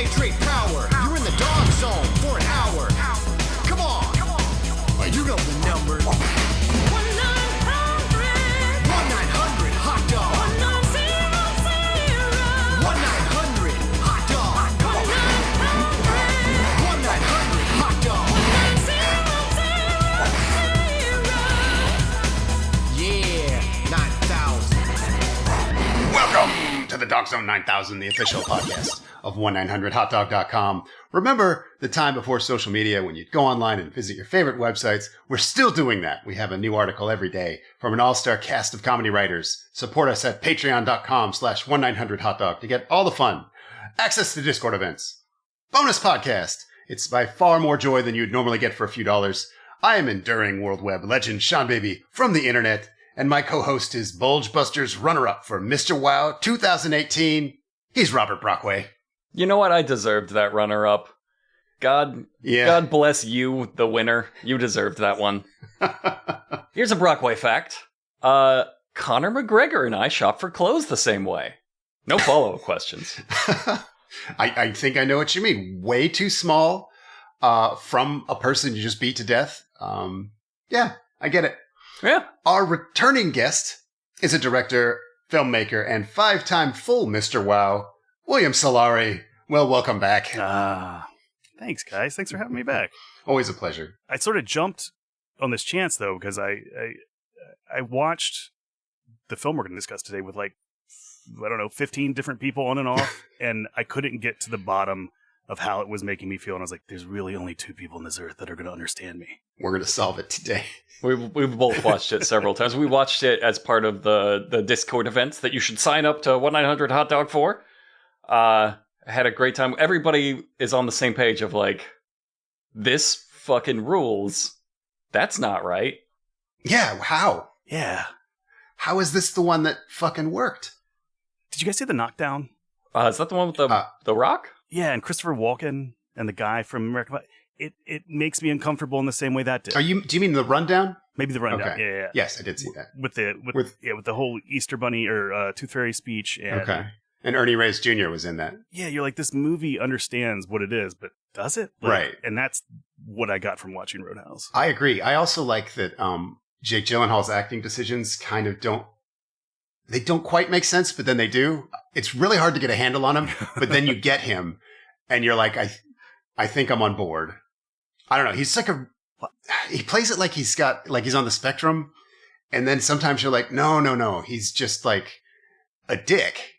Concentrate power. You're in the dog zone for an hour. Come on. You know the number. 1-900 hot dog. 1-900 hot dog. 1-900 hot dog. Yeah, 9,000. Welcome to the Dog Zone 9000, the official podcast of 1-900hotdog.com. Remember the time before social media when you'd go online and visit your favorite websites? We're still doing that. We have a new article every day from an all-star cast of comedy writers. Support us at patreon.com/1900hotdog to get all the fun, access to Discord events, bonus podcast. It's by far more joy than you'd normally get for a few dollars. I am enduring World Web legend Seanbaby from the internet, and my co-host is Bulgebusters runner-up for Mr. Wow 2018. He's Robert Brockway. You know what? I deserved that runner-up. God bless you, the winner. You deserved that one. Here's a Brockway fact. Conor McGregor and I shop for clothes the same way. No follow-up questions. I think I know what you mean. Way too small from a person you just beat to death. Yeah, I get it. Yeah. Our returning guest is a director, filmmaker, and 5-time full Mr. Wow, William Sellari. Well, welcome back. Thanks, guys. Thanks for having me back. Always a pleasure. I sort of jumped on this chance, though, because I watched the film we're going to discuss today with, 15 different people on and off, and I couldn't get to the bottom of how it was making me feel, and I was like, there's really only 2 people on this earth that are going to understand me. We're going to solve it today. We've both watched it several times. We watched it as part of the Discord events that you should sign up to 1-900hotdog for. Had a great time. Everybody is on the same page of this fucking rules. That's not right. Yeah, how? Yeah. How is this the one that fucking worked? Did you guys see The Knockdown? Is that the one with the Rock? Yeah, and Christopher Walken and the guy from American Pie. It makes me uncomfortable in the same way that did. Do you mean The Rundown? Maybe The Rundown. Okay. Yeah. Yes, I did see that. With the whole Easter Bunny or Tooth Fairy speech. And, okay. And Ernie Reyes Jr. was in that. Yeah, you're like, this movie understands what it is, but does it? Right. And that's what I got from watching Roadhouse. I agree. I also like that Jake Gyllenhaal's acting decisions kind of don't quite make sense, but then they do. It's really hard to get a handle on him, but then you get him, and you're like, I think I'm on board. I don't know. He's he plays it like he's on the spectrum, and then sometimes you're like, no, he's just like a dick.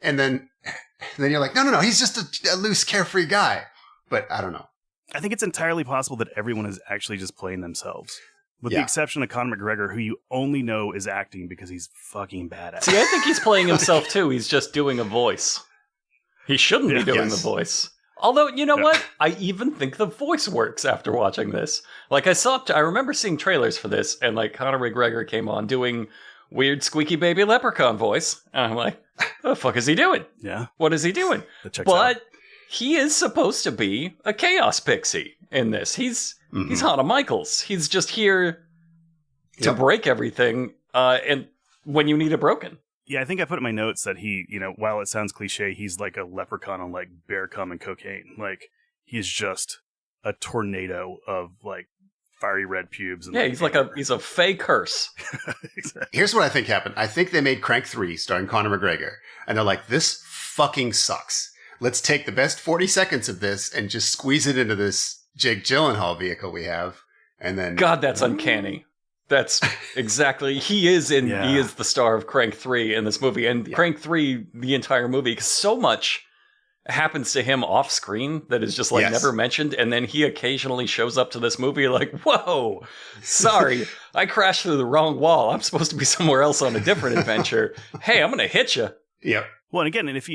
And then you're like, no, he's just a loose, carefree guy. But I don't know. I think it's entirely possible that everyone is actually just playing themselves. With the exception of Conor McGregor, who you only know is acting because he's fucking bad at it. See, I think he's playing himself too. He's just doing a voice. He shouldn't be doing the voice. Although, you know what? I even think the voice works after watching this. I remember seeing trailers for this, and Conor McGregor came on doing weird squeaky baby leprechaun voice. And I'm like, what the fuck is he doing? Yeah. What is he doing? But he is supposed to be a chaos pixie in this. He's Hannah Michaels. He's just here to break everything, and when you need it broken. Yeah, I think I put in my notes that he, while it sounds cliche, he's like a leprechaun on bear cum and cocaine. He's just a tornado of fiery red pubes. And he's a fake curse. Exactly. Here's what I think happened. I think they made Crank 3 starring Conor McGregor, and they're like, this fucking sucks. Let's take the best 40 seconds of this and just squeeze it into this Jake Gyllenhaal vehicle we have, and then... God, that's uncanny. That's exactly... He is the star of Crank 3 in this movie, and Crank 3, the entire movie, because so much happens to him off screen that is just never mentioned, and then he occasionally shows up to this movie whoa, sorry, I crashed through the wrong wall. I'm supposed to be somewhere else on a different adventure. Hey, I'm gonna hit you. Yep. Well, and again, and if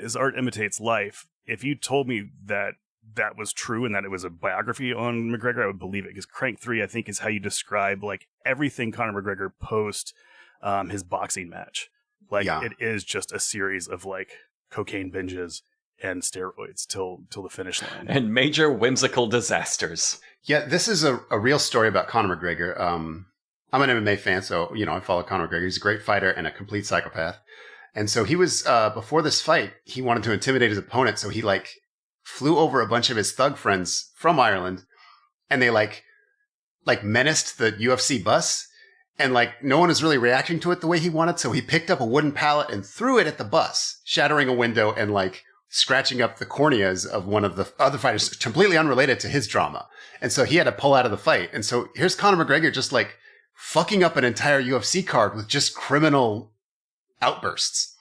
as art imitates life, if you told me that was true and that it was a biography on McGregor, I would believe it, because Crank 3, I think, is how you describe everything Conor McGregor post his boxing match. It is just a series of cocaine binges and steroids till the finish line. And major whimsical disasters. Yeah, this is a real story about Conor McGregor. I'm an MMA fan, so, I follow Conor McGregor. He's a great fighter and a complete psychopath. And so he was, before this fight, he wanted to intimidate his opponent. So he like flew over a bunch of his thug friends from Ireland and they like menaced the UFC bus. And like no one was really reacting to it the way he wanted. So he picked up a wooden pallet and threw it at the bus, shattering a window and like scratching up the corneas of one of the other fighters, completely unrelated to his drama. And so he had to pull out of the fight. And so here's Conor McGregor just like fucking up an entire UFC card with just criminal outbursts,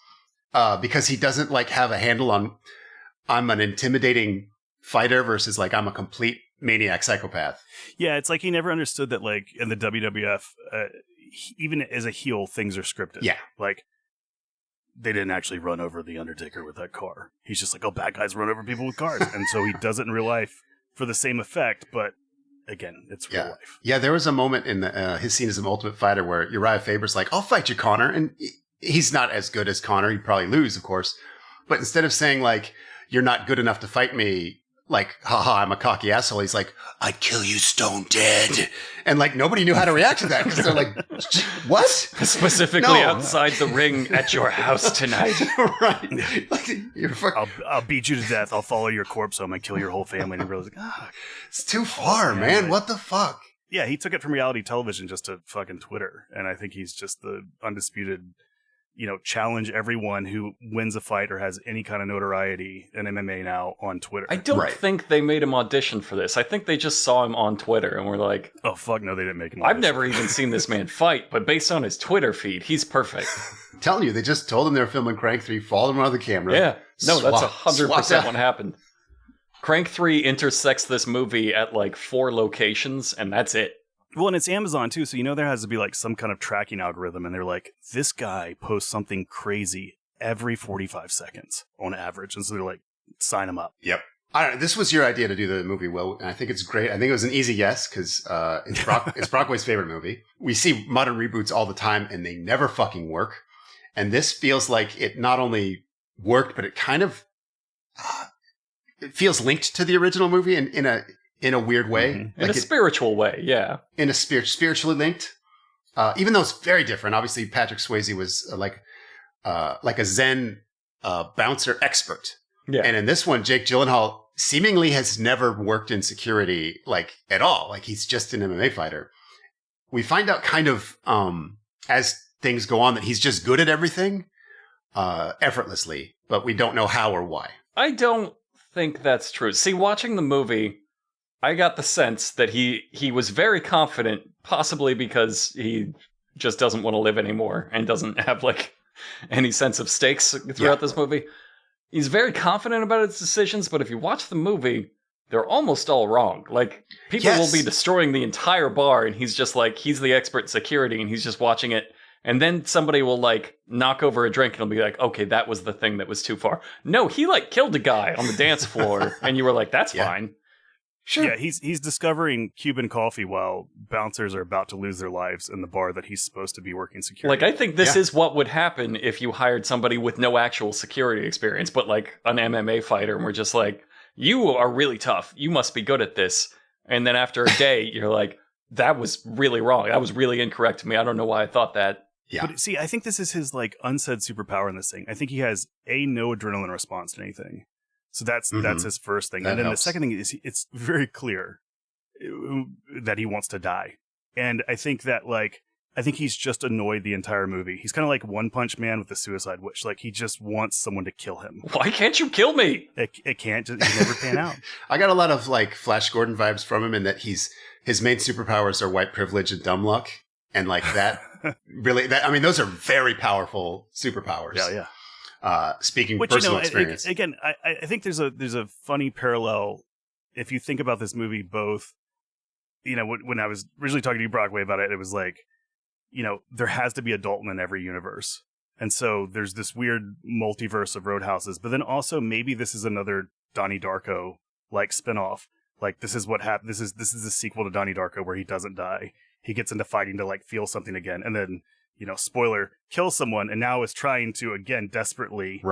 because he doesn't like have a handle on, I'm an intimidating fighter versus like I'm a complete maniac psychopath. Yeah, it's like he never understood that like in the WWF, even as a heel, things are scripted. Yeah. Like they didn't actually run over the Undertaker with that car. He's just like, oh, bad guys run over people with cars. And so he does it in real life for the same effect, but again, it's real life. Yeah, there was a moment in his scene as an Ultimate Fighter where Uriah Faber's like, I'll fight you, Conor. And he's not as good as Conor. He'd probably lose, of course. But instead of saying like, you're not good enough to fight me, like, haha, I'm a cocky asshole. He's like, I'd kill you stone dead. And like, nobody knew how to react to that because they're like, what? Specifically outside the ring at your house tonight. Right. Like, I'll beat you to death. I'll follow your corpse home and kill your whole family. And everybody's like, it's too far, man. What the fuck? Yeah, he took it from reality television just to fucking Twitter. And I think he's just the undisputed, challenge everyone who wins a fight or has any kind of notoriety in MMA now on Twitter. I don't think they made him audition for this. I think they just saw him on Twitter and were like, oh, fuck no, they didn't make him audition. I've never even seen this man fight, but based on his Twitter feed, he's perfect. I'm telling you, they just told him they were filming Crank 3, followed him on the camera. Yeah. No, that's 100% what happened. Crank 3 intersects this movie at like 4 locations, and that's it. Well, and it's Amazon too, so there has to be like some kind of tracking algorithm, and they're like, this guy posts something crazy every 45 seconds on average, and so they're like, sign him up. Yep. I don't know. This was your idea to do the movie, Will, and I think it's great. I think it was an easy yes because it's Brockway's favorite movie. We see modern reboots all the time, and they never fucking work. And this feels like it not only worked, but it kind of it feels linked to the original movie in a weird way. Mm-hmm. In a spiritual way, yeah. In a spiritually linked. Even though it's very different. Obviously, Patrick Swayze was like a Zen bouncer expert. Yeah. And in this one, Jake Gyllenhaal seemingly has never worked in security like at all. Like he's just an MMA fighter. We find out kind of as things go on that he's just good at everything effortlessly, but we don't know how or why. I don't think that's true. See, watching the movie, I got the sense that he was very confident, possibly because he just doesn't want to live anymore and doesn't have like any sense of stakes throughout this movie. He's very confident about his decisions, but if you watch the movie, they're almost all wrong. Like, people will be destroying the entire bar, and he's just like, he's the expert in security, and he's just watching it. And then somebody will like knock over a drink and he'll be like, okay, that was the thing that was too far. No, he like killed a guy on the dance floor, and you were like, that's fine. Sure. Yeah, he's discovering Cuban coffee while bouncers are about to lose their lives in the bar that he's supposed to be working security. Like, I think this is what would happen if you hired somebody with no actual security experience, but like an MMA fighter, and we're just like, you are really tough. You must be good at this. And then after a day, you're like, that was really wrong. That was really incorrect to me. I don't know why I thought that. Yeah. But see, I think this is his like unsaid superpower in this thing. I think he has no adrenaline response to anything. So that's his first thing. And then the second thing is it's very clear that he wants to die. And I think that he's just annoyed the entire movie. He's kind of like One Punch Man with the suicide wish. Like he just wants someone to kill him. Why can't you kill me? It can't. It never pan out. I got a lot of like Flash Gordon vibes from him in that his main superpowers are white privilege and dumb luck. And like that really, those are very powerful superpowers. Yeah. Speaking personal experience. Again, I think there's a funny parallel if you think about this movie. Both, when I was originally talking to you, Brockway, about it, it was like, there has to be a Dalton in every universe, and so there's this weird multiverse of Roadhouses. But then also maybe this is another Donnie Darko like spinoff. Like this is what happened. This is the sequel to Donnie Darko where he doesn't die. He gets into fighting to like feel something again, and then spoiler, kills someone, and now is trying to again desperately,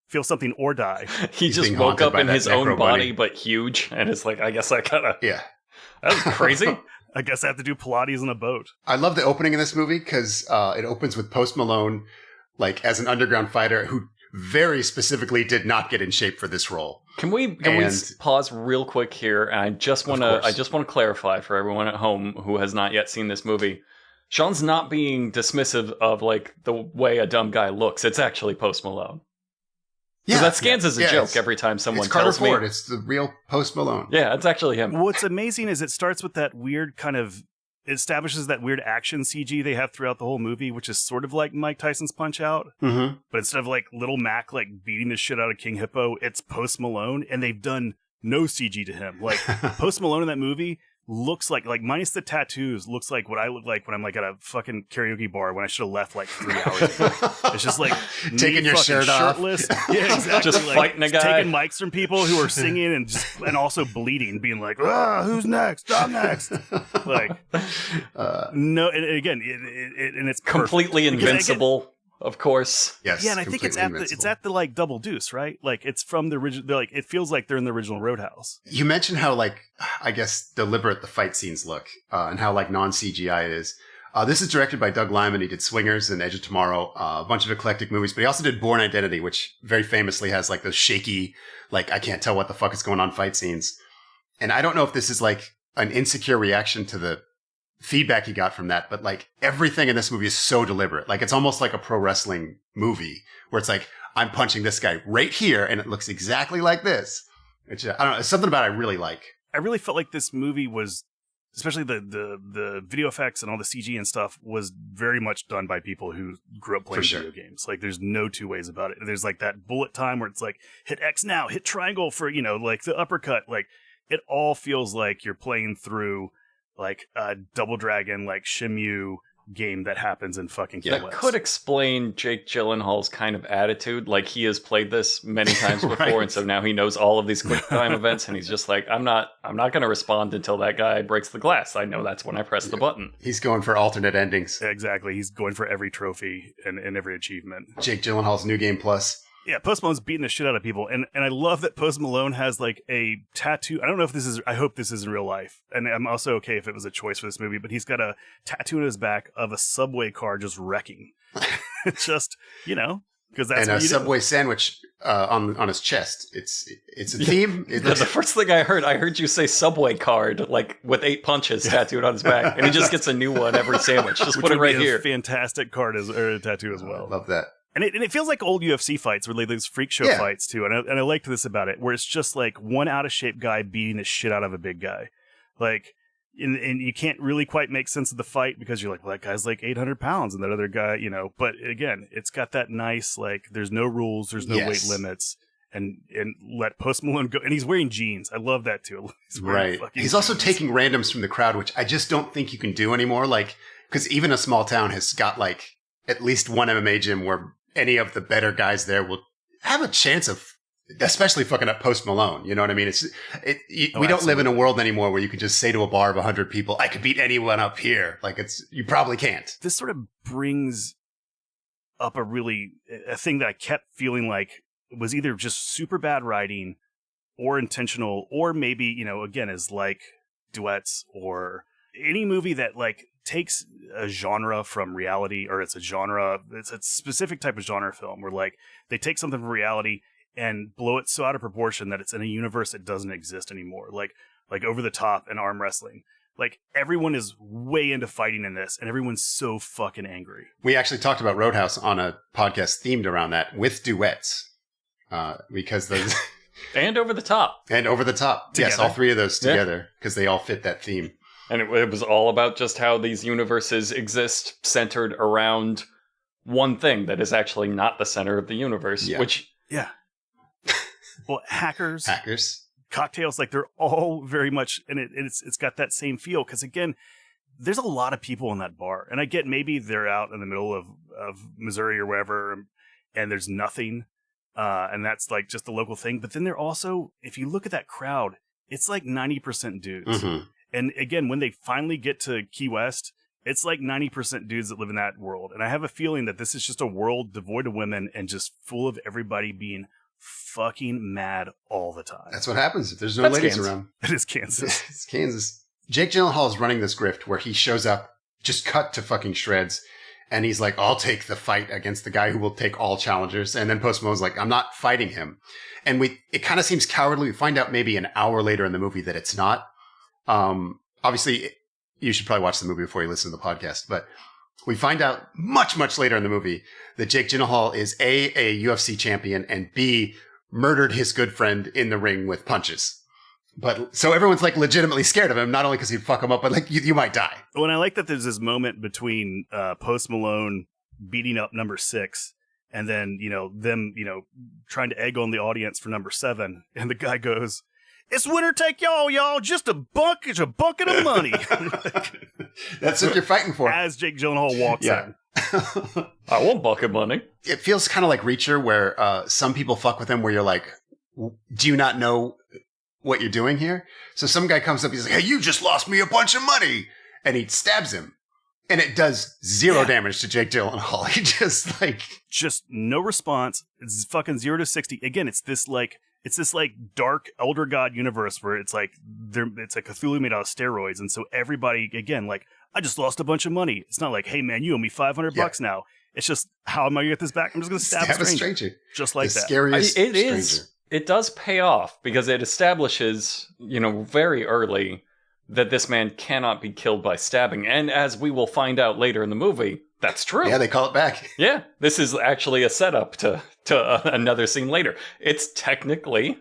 feel something or die. He just woke up in his own body, but huge, and it's like, I guess I gotta. Yeah, that was crazy. I guess I have to do Pilates in a boat. I love the opening of this movie because it opens with Post Malone like as an underground fighter who very specifically did not get in shape for this role. Can we pause real quick here? And I just want to clarify for everyone at home who has not yet seen this movie. Sean's not being dismissive of like the way a dumb guy looks. It's actually Post Malone. Yeah, that scans as a joke every time someone tells me. It's the real Post Malone. Yeah, it's actually him. What's amazing is it starts with that weird kind of establishes that weird action CG they have throughout the whole movie, which is sort of like Mike Tyson's Punch Out. Mm-hmm. But instead of like Little Mac like beating the shit out of King Hippo, it's Post Malone, and they've done no CG to him. Like Post Malone in that movie looks like minus the tattoos, looks like what I look like when I'm like at a fucking karaoke bar when I should have left like 3 hours ago. It's just like taking your shirt off. Shirtless. Yeah, exactly. Just like, fighting a guy. Taking mics from people who are singing and also bleeding, being like, who's next? I'm next. Like, no, and again, and it's completely invincible. Of course. Yes. Yeah, and I think it's at the like Double Deuce, right? Like it's from the original. Like it feels like they're in the original Roadhouse. You mentioned how like I guess deliberate the fight scenes look, and how like non-CGI it is. This is directed by Doug Liman. He did Swingers and Edge of Tomorrow, a bunch of eclectic movies, but he also did Born Identity, which very famously has like those shaky, like I can't tell what the fuck is going on fight scenes. And I don't know if this is like an insecure reaction to the feedback he got from that, but like everything in this movie is so deliberate. Like it's almost like a pro wrestling movie where it's like, I'm punching this guy right here and it looks exactly like this. Which, I don't know, it's something about it I really like. I really felt like this movie was, especially the video effects and all the CG and stuff, was very much done by people who grew up playing video games. Like there's no two ways about it. There's like that bullet time where it's like, hit X now, hit triangle for, like the uppercut. Like it all feels like you're playing through like a Double Dragon, like Shenmue game that happens in fucking Key West. That could explain Jake Gyllenhaal's kind of attitude. Like he has played this many times before, right. And so now he knows all of these quick time events, and he's just like, I'm not going to respond until that guy breaks the glass. I know that's when I press the button. He's going for alternate endings. Exactly. He's going for every trophy and every achievement. Jake Gyllenhaal's New Game Plus. Yeah, Post Malone's beating the shit out of people. And I love that Post Malone has like a tattoo. I don't know if this is, I hope this is in real life. And I'm also okay if it was a choice for this movie, but he's got a tattoo on his back of a subway car just wrecking. It's just, because that's and a Subway sandwich on his chest. It's a theme. The first thing I heard you say Subway card, like with 8 punches tattooed on his back, and he just gets a new one every sandwich. Just put it right here. Fantastic card or tattoo as well. I love that. And it feels like old UFC fights, where these freak show fights too. And I liked this about it, where it's just like one out of shape guy beating the shit out of a big guy, like. And you can't really quite make sense of the fight because you're like, well, that guy's like 800 pounds and that other guy, But again, it's got that nice, like, there's no rules, there's no weight limits, and let Post Malone go. And he's wearing jeans. I love that too. He's also taking randoms from the crowd, which I just don't think you can do anymore. Like, because even a small town has got like at least one MMA gym where any of the better guys there will have a chance of. Especially fucking up Post Malone, you know what I mean? We don't live in a world anymore where you can just say to a bar of 100 people, "I could beat anyone up here." Like you probably can't. This sort of brings up a thing that I kept feeling like was either just super bad writing, or intentional, or maybe again is like Duets or any movie that like takes a genre from reality, or it's a specific type of genre film where like they take something from reality and blow it so out of proportion that it's in a universe that doesn't exist anymore. Like Over the Top and arm wrestling. Like everyone is way into fighting in this, and everyone's so fucking angry. We actually talked about Roadhouse on a podcast themed around that with Duets, because those and Over the Top together. Yes, all three of those together because they all fit that theme. And it was all about just how these universes exist centered around one thing that is actually not the center of the universe, which. Yeah. Well, hackers, cocktails, like they're all very much, and it's got that same feel. Because again, there's a lot of people in that bar, and I get maybe they're out in the middle of Missouri or wherever, and there's nothing, and that's like just the local thing. But then they're also, if you look at that crowd, it's like 90% dudes. Mm-hmm. And again, when they finally get to Key West, it's like 90% dudes that live in that world. And I have a feeling that this is just a world devoid of women and just full of everybody being fucking mad all the time. That's what happens if there's no ladies around. It is Kansas. It's Kansas. Jake Gyllenhaal is running this grift where he shows up, just cut to fucking shreds, And he's like, I'll take the fight against the guy who will take all challengers. And then Post Malone's like, I'm not fighting him. And it kind of seems cowardly. We find out maybe an hour later in the movie that it's not. Obviously, you should probably watch the movie before you listen to the podcast. But we find out much, much later in the movie that Jake Gyllenhaal is a UFC champion, and B, murdered his good friend in the ring with punches. But so everyone's like legitimately scared of him, not only because he'd fuck him up, but like you might die. Well, and I like that there's this moment between Post Malone beating up number 6 and then, them, trying to egg on the audience for number 7. And the guy goes, "It's winner take y'all, just a bucket of money." That's what you're fighting for. As Jake Gyllenhaal walks in. I want bucket money. It feels kind of like Reacher, where some people fuck with him, where you're like, do you not know what you're doing here? So some guy comes up, he's like, "Hey, you just lost me a bunch of money," and he stabs him, and it does zero damage to Jake Gyllenhaal. He just no response. It's fucking 0 to 60. Again, it's this dark elder god universe where it's like it's a Cthulhu made out of steroids, and so everybody, again, like, I just lost a bunch of money. It's not like, hey man, you owe me $500 now. It's just, how am I gonna get this back? I'm just gonna stab a stranger. Just like the that. Scariest stranger. It does pay off because it establishes, very early that this man cannot be killed by stabbing. And as we will find out later in the movie, that's true. Yeah, they call it back. Yeah, this is actually a setup to another scene later. It's technically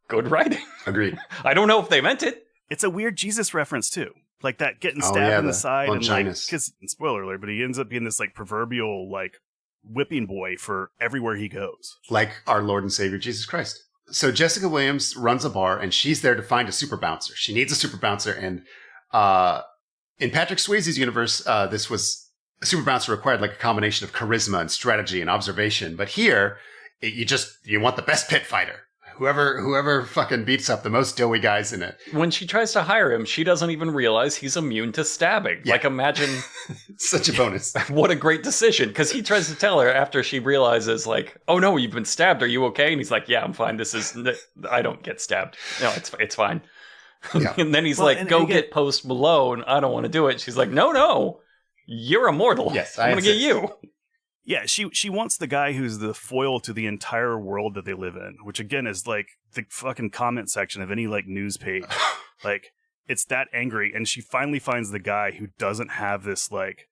good writing. Agreed. I don't know if they meant it. It's a weird Jesus reference too. Like that getting stabbed in the side, and like, because, spoiler alert, but he ends up being this like proverbial like whipping boy for everywhere he goes. Like our Lord and Savior Jesus Christ. So Jessica Williams runs a bar, and she's there to find a super bouncer. She needs a super bouncer, and in Patrick Swayze's universe, this was a super bouncer required like a combination of charisma and strategy and observation. But here, you want the best pit fighter. Whoever fucking beats up the most doughy guys in it. When she tries to hire him, she doesn't even realize he's immune to stabbing. Yeah. Like, imagine... Such a bonus. What a great decision. Because he tries to tell her after she realizes, like, "Oh no, you've been stabbed. Are you okay?" And he's like, "Yeah, I'm fine. I don't get stabbed. No, it's fine." Yeah. And then he's go get Post Malone. I don't want to do it. She's like, no, you're immortal. Yes, I'm going to get you. Yeah, she wants the guy who's the foil to the entire world that they live in, which again is like the fucking comment section of any like news page. Like, it's that angry, and she finally finds the guy who doesn't have this like,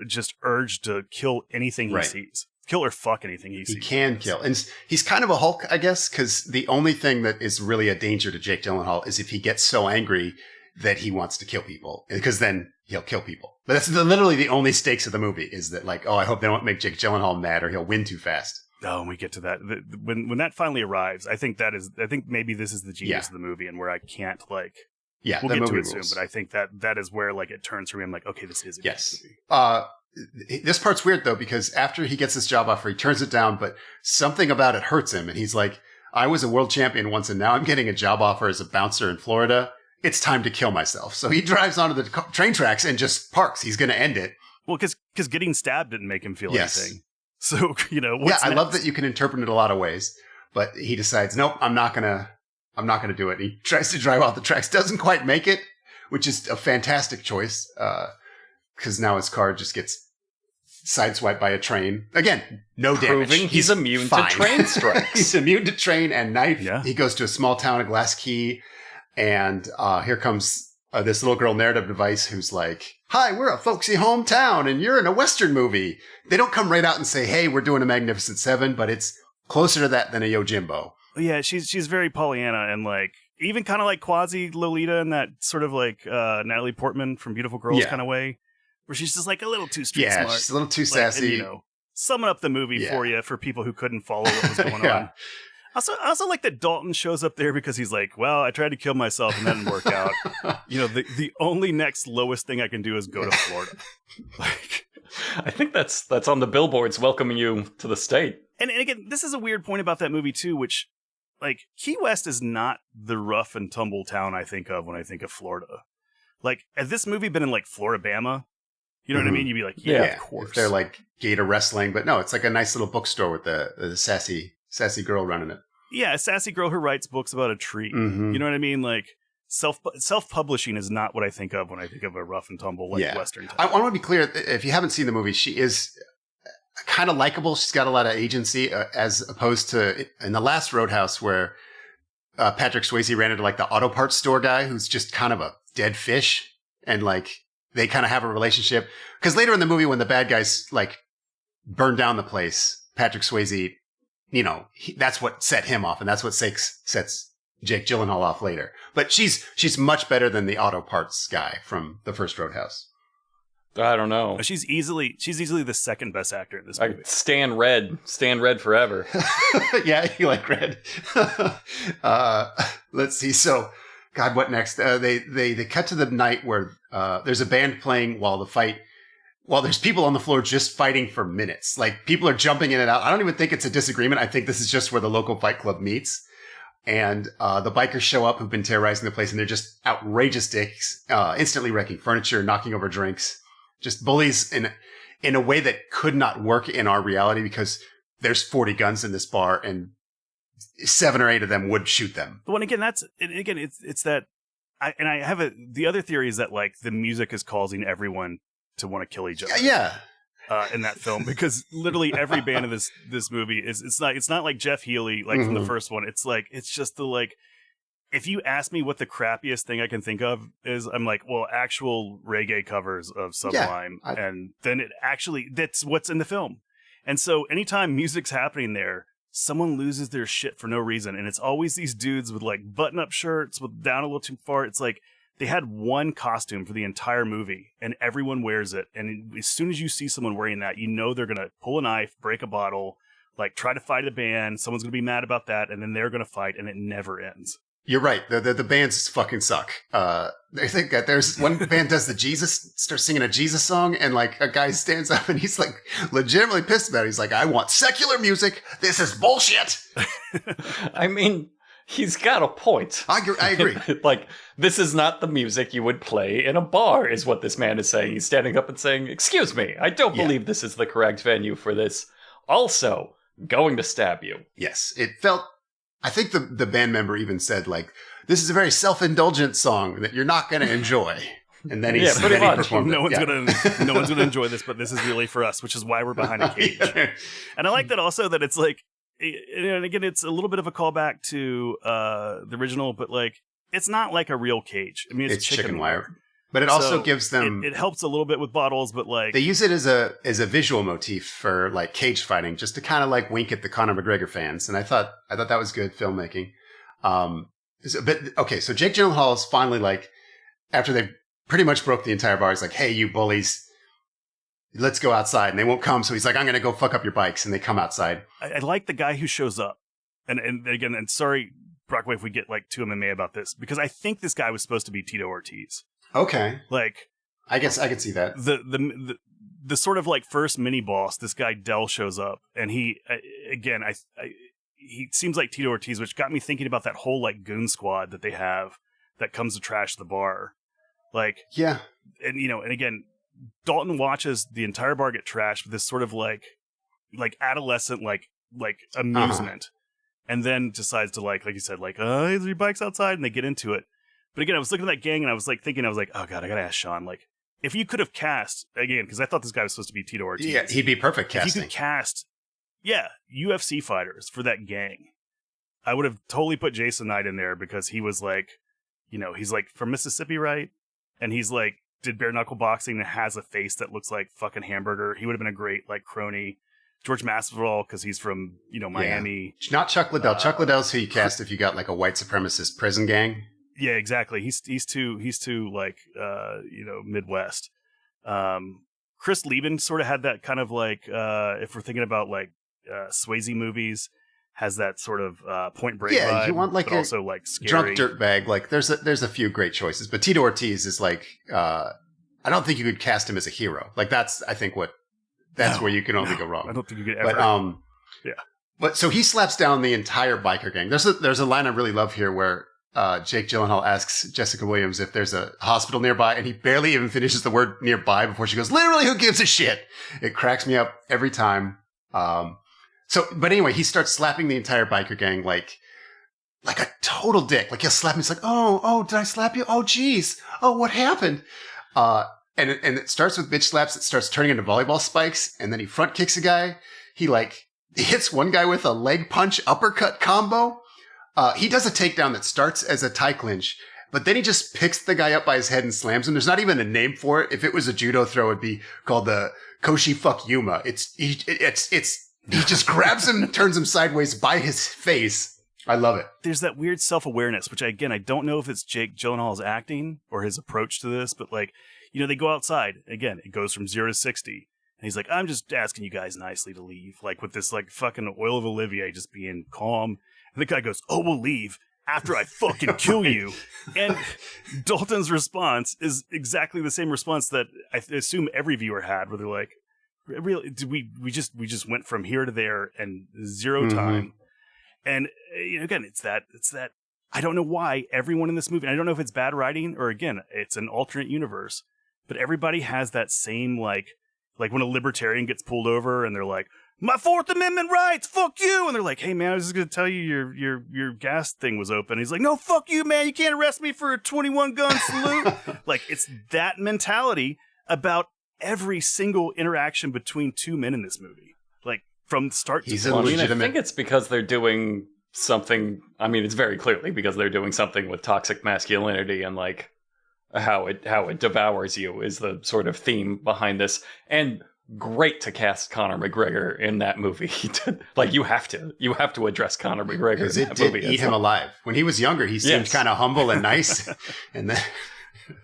just urge to kill anything he sees. Kill or fuck anything he sees. He can kill. And he's kind of a Hulk, I guess, because the only thing that is really a danger to Jake Gyllenhaal is if he gets so angry that he wants to kill people, because then he'll kill people. But that's literally the only stakes of the movie, is that like, I hope they don't make Jake Gyllenhaal mad or he'll win too fast. Oh, when we get to that, when that finally arrives, I think maybe this is the genius of the movie, and where I can't like, we'll get to it soon, but I think that is where like it turns for me. I'm like, okay, this is a movie. This part's weird though, because after he gets this job offer, he turns it down, but something about it hurts him, and he's like, "I was a world champion once, and now I'm getting a job offer as a bouncer in Florida. It's time to kill myself." So he drives onto the train tracks and just parks. He's going to end it. Well, because getting stabbed didn't make him feel anything. So, what's next? I love that you can interpret it a lot of ways, but he decides, nope, I'm not gonna do it. And he tries to drive off the tracks, doesn't quite make it, which is a fantastic choice, because now his car just gets sideswiped by a train. Again, no damage. Proving he's immune to train strikes. He's immune to train and knife. Yeah. He goes to a small town of Glass Key, and here comes this little girl narrative device who's like, "Hi, we're a folksy hometown, and you're in a Western movie." They don't come right out and say, "Hey, we're doing a Magnificent Seven," but it's closer to that than a Yojimbo. Yeah, she's very Pollyanna, and like even kind of like quasi Lolita in that sort of like Natalie Portman from Beautiful Girls kind of way, where she's just like a little too street smart. She's a little too sassy. And, summing up the movie for you for people who couldn't follow what was going on. I also like that Dalton shows up there because he's like, "Well, I tried to kill myself and that didn't work out. The only next lowest thing I can do is go to Florida." Like, I think that's on the billboards welcoming you to the state. And again, this is a weird point about that movie too, which, like, Key West is not the rough and tumble town I think of when I think of Florida. Like, had this movie been in like Floribama, you know what I mean? You'd be like, yeah, of course. If they're like gator wrestling, but no, it's like a nice little bookstore with the sassy girl running it. Yeah, a sassy girl who writes books about a tree. Mm-hmm. You know what I mean? Like, self-publishing is not what I think of when I think of a rough and tumble Western type. I want to be clear. If you haven't seen the movie, she is kind of likable. She's got a lot of agency, as opposed to in the last Roadhouse, where Patrick Swayze ran into like the auto parts store guy who's just kind of a dead fish, and like they kind of have a relationship. Because later in the movie, when the bad guys like burn down the place, Patrick Swayze, that's what set him off, and that's what sets Jake Gyllenhaal off later. But she's much better than the auto parts guy from the first Roadhouse. I don't know. She's easily the second best actor in this movie. Stan Red forever. Yeah, you like Red. Let's see. So, God, what next? They cut to the night where there's a band playing while there's people on the floor just fighting for minutes. Like, people are jumping in and out. I don't even think it's a disagreement. I think this is just where the local fight club meets. And the bikers show up who've been terrorizing the place, and they're just outrageous dicks, instantly wrecking furniture, knocking over drinks. Just bullies in a way that could not work in our reality, because there's 40 guns in this bar and 7 or 8 of them would shoot them. But it's that. I have the other theory is that like the music is causing everyone to want to kill each other. Yeah. In that film, because literally every band in this movie it's not like Jeff Healey like from the first one. It's just the like. If you ask me what the crappiest thing I can think of is, I'm like, well, actual reggae covers of Sublime, and then that's what's in the film. And so anytime music's happening there, someone loses their shit for no reason, and it's always these dudes with like button-up shirts with down a little too far. It's like they had one costume for the entire movie, and everyone wears it. And as soon as you see someone wearing that, they're gonna pull a knife, break a bottle, like try to fight a band. Someone's gonna be mad about that, and then they're gonna fight, and it never ends. You're right. The bands fucking suck. I think that there's one band starts singing a Jesus song, and like a guy stands up and he's like legitimately pissed about it. He's like, I want secular music. This is bullshit. I mean, he's got a point. I agree. Like, this is not the music you would play in a bar, is what this man is saying. He's standing up and saying, excuse me, I don't believe this is the correct venue for this. Also, going to stab you. Yes, it felt... I think the band member even said, like, this is a very self-indulgent song that you're not going to enjoy. And then he performed no one's gonna enjoy this, but this is really for us, which is why we're behind a cage. And I like that also that it's like, and again, it's a little bit of a callback to the original, but like, it's not like a real cage. I mean, it's chicken wire. But it also gives them... It helps a little bit with bottles, but like... They use it as a visual motif for like cage fighting, just to kind of like wink at the Conor McGregor fans. And I thought that was good filmmaking. So Jake Gyllenhaal is finally like, after they pretty much broke the entire bar, he's like, hey, you bullies, let's go outside. And they won't come. So he's like, I'm going to go fuck up your bikes. And they come outside. I like the guy who shows up. And again, and sorry, Brockway, if we get like too MMA about this, because I think this guy was supposed to be Tito Ortiz. Okay. Like, I guess I could see that. The sort of like first mini boss, this guy Dell shows up, and he seems like Tito Ortiz, which got me thinking about that whole like goon squad that they have that comes to trash the bar. Like, yeah. And and again, Dalton watches the entire bar get trashed with this sort of like adolescent like amusement, and then decides to like you said, like, your bike's outside, and they get into it. But again, I was looking at that gang, and I was like thinking, oh god, I gotta ask Sean, like, if you could have cast again, because I thought this guy was supposed to be Tito Ortiz. Yeah, he'd be perfect casting. If you could cast, UFC fighters for that gang, I would have totally put Jason Knight in there, because he was like, he's like from Mississippi, right? And he's like did bare knuckle boxing and has a face that looks like fucking hamburger. He would have been a great like crony. George Masvidal, because he's from Miami. Yeah. Not Chuck Liddell. Chuck Liddell's who you cast if you got like a white supremacist prison gang. Yeah, exactly. He's too like Midwest. Chris Lieben sort of had that kind of like if we're thinking about like Swayze movies, has that sort of Point Break vibe. You want like a also like scary drunk dirtbag. Like there's a few great choices, but Tito Ortiz is like I don't think you could cast him as a hero. Like that's where you can only go wrong. I don't think you could ever. But so he slaps down the entire biker gang. There's a line I really love here where Jake Gyllenhaal asks Jessica Williams if there's a hospital nearby, and he barely even finishes the word nearby before she goes, literally, who gives a shit? It cracks me up every time. But anyway, he starts slapping the entire biker gang. Like, like a total dick. Like he'll slap me. It's like, oh, did I slap you? Oh, geez. Oh, what happened? And it starts with bitch slaps. It starts turning into volleyball spikes. And then he front kicks a guy. He hits one guy with a leg punch uppercut combo. He does a takedown that starts as a tie clinch, but then he just picks the guy up by his head and slams him. There's not even a name for it. If it was a judo throw, it'd be called the Koshi Fuck Yuma. He just grabs him and turns him sideways by his face. I love it. There's that weird self-awareness, which I don't know if it's Jake Gyllenhaal's acting or his approach to this, but like, you know, they go outside. Again, it goes from 0 to 60. And he's like, I'm just asking you guys nicely to leave. Like with this like fucking Oil of Olivier just being calm. And the guy goes, oh, we'll leave after I fucking kill you. And Dalton's response is exactly the same response that I assume every viewer had, where they're like, really, did we just went from here to there and zero time. And you know, again, it's that I don't know why everyone in this movie, and I don't know if it's bad writing or again, it's an alternate universe, but everybody has that same like when a libertarian gets pulled over and they're like, my Fourth Amendment rights, fuck you. And they're like, hey man, I was just going to tell you your gas thing was open. He's like, no, fuck you, man. You can't arrest me for a 21 gun salute. Like it's that mentality about every single interaction between two men in this movie. Like from start to end. I think it's because they're doing something. I mean, it's very clearly because they're doing something with toxic masculinity and like how it devours you is the sort of theme behind this. And great to cast Conor McGregor in that movie. Like you have to address Conor McGregor. Because it did eat him alive. When he was younger, he seemed kind of humble and nice, and then.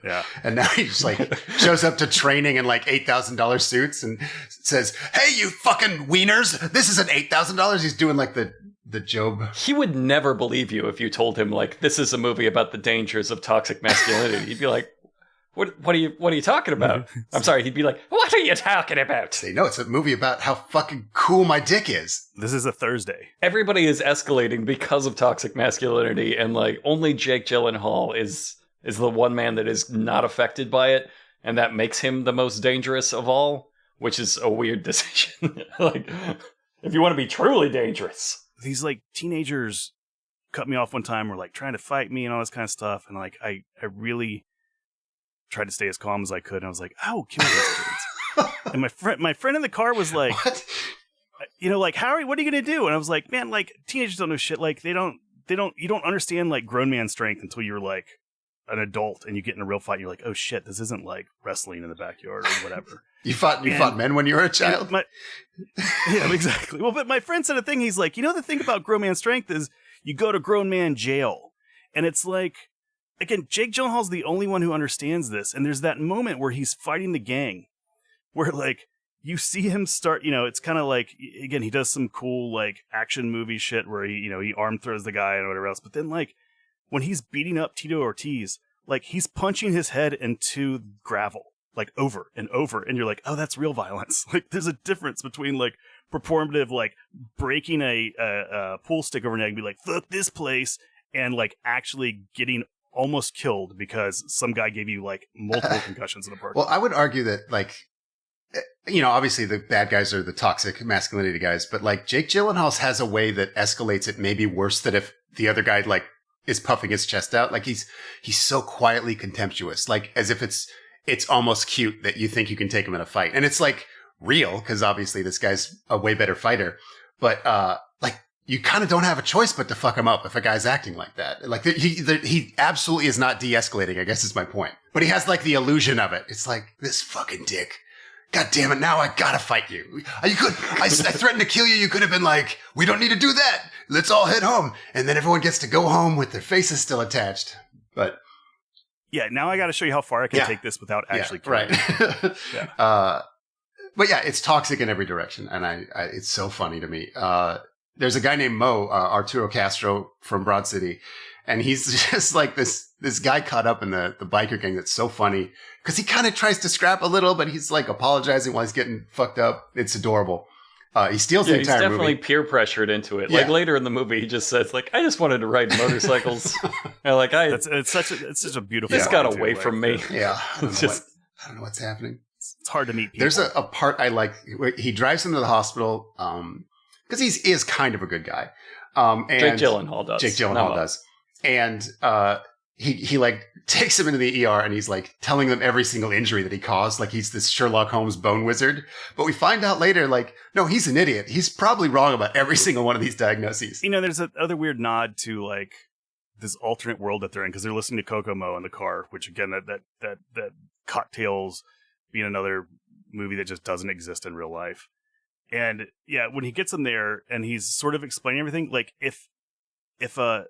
Yeah. And now he just like shows up to training in like $8,000 suits and says, hey, you fucking wieners, this isn't $8,000. He's doing like the Job. He would never believe you if you told him like, this is a movie about the dangers of toxic masculinity. He'd be like, what are you talking about? I'm sorry. He'd be like, what are you talking about? Say, no, it's a movie about how fucking cool my dick is. This is a Thursday. Everybody is escalating because of toxic masculinity. And like only Jake Gyllenhaal is the one man that is not affected by it, and that makes him the most dangerous of all, which is a weird decision. Like, if you want to be truly dangerous. These, like, teenagers cut me off one time, were, like, trying to fight me and all this kind of stuff, and, like, I really tried to stay as calm as I could, and I was like, I will kill these kids. And my friend in the car was like, what? You know, like, Harry, what are you going to do? And I was like, man, like, teenagers don't know shit. Like, you don't understand, like, grown man strength until you're, like, an adult and you get in a real fight, you're like, oh shit, this isn't like wrestling in the backyard or whatever. You fought men when you were a child? Yeah, exactly. Well, but my friend said a thing, he's like, you know, the thing about grown man strength is you go to grown man jail. And it's like, again, Jake Gyllenhaal's the only one who understands this. And there's that moment where he's fighting the gang where like you see him start, you know, it's kind of like, again, he does some cool like action movie shit where he, you know, he arm throws the guy and whatever else. But then like, when he's beating up Tito Ortiz, like he's punching his head into gravel, like over and over. And you're like, oh, that's real violence. Like there's a difference between like performative, like breaking a pool stick over an egg and be like, fuck this place. And like actually getting almost killed because some guy gave you like multiple concussions in the park. Well, I would argue that like, you know, obviously the bad guys are the toxic masculinity guys, but like Jake Gyllenhaal has a way that escalates it maybe worse than if the other guy like is puffing his chest out. Like he's so quietly contemptuous, like as if it's almost cute that you think you can take him in a fight. And it's like real because obviously this guy's a way better fighter, but like you kind of don't have a choice but to fuck him up if a guy's acting like that. Like he absolutely is not de-escalating, I guess is my point. But he has like the illusion of it. It's like, this fucking dick. God damn it, now I gotta fight you. I threatened to kill you. You could have been like, we don't need to do that. Let's all head home. And then everyone gets to go home with their faces still attached. But yeah, now I gotta show you how far I can take this without actually killing right. Yeah. But yeah, it's toxic in every direction. And it's so funny to me. There's a guy named Mo, Arturo Castro from Broad City. And he's just like this guy caught up in the biker gang that's so funny because he kind of tries to scrap a little, but he's like apologizing while he's getting fucked up. It's adorable. He steals the entire movie. He's definitely peer pressured into it. Yeah. Like later in the movie, he just says like, I just wanted to ride motorcycles. And like it's such a beautiful. This got away from me. Yeah. I don't know what's happening. It's hard to meet people. There's a part I like where he drives him to the hospital because he is kind of a good guy. And Jake Gyllenhaal does. Jake Gyllenhaal does. And he like takes him into the ER and he's like telling them every single injury that he caused. Like he's this Sherlock Holmes bone wizard. But we find out later, like, no, he's an idiot. He's probably wrong about every single one of these diagnoses. There's another weird nod to like this alternate world that they're in because they're listening to Kokomo in the car, which again, that Cocktails being another movie that just doesn't exist in real life. And yeah, when he gets them there and he's sort of explaining everything, like if a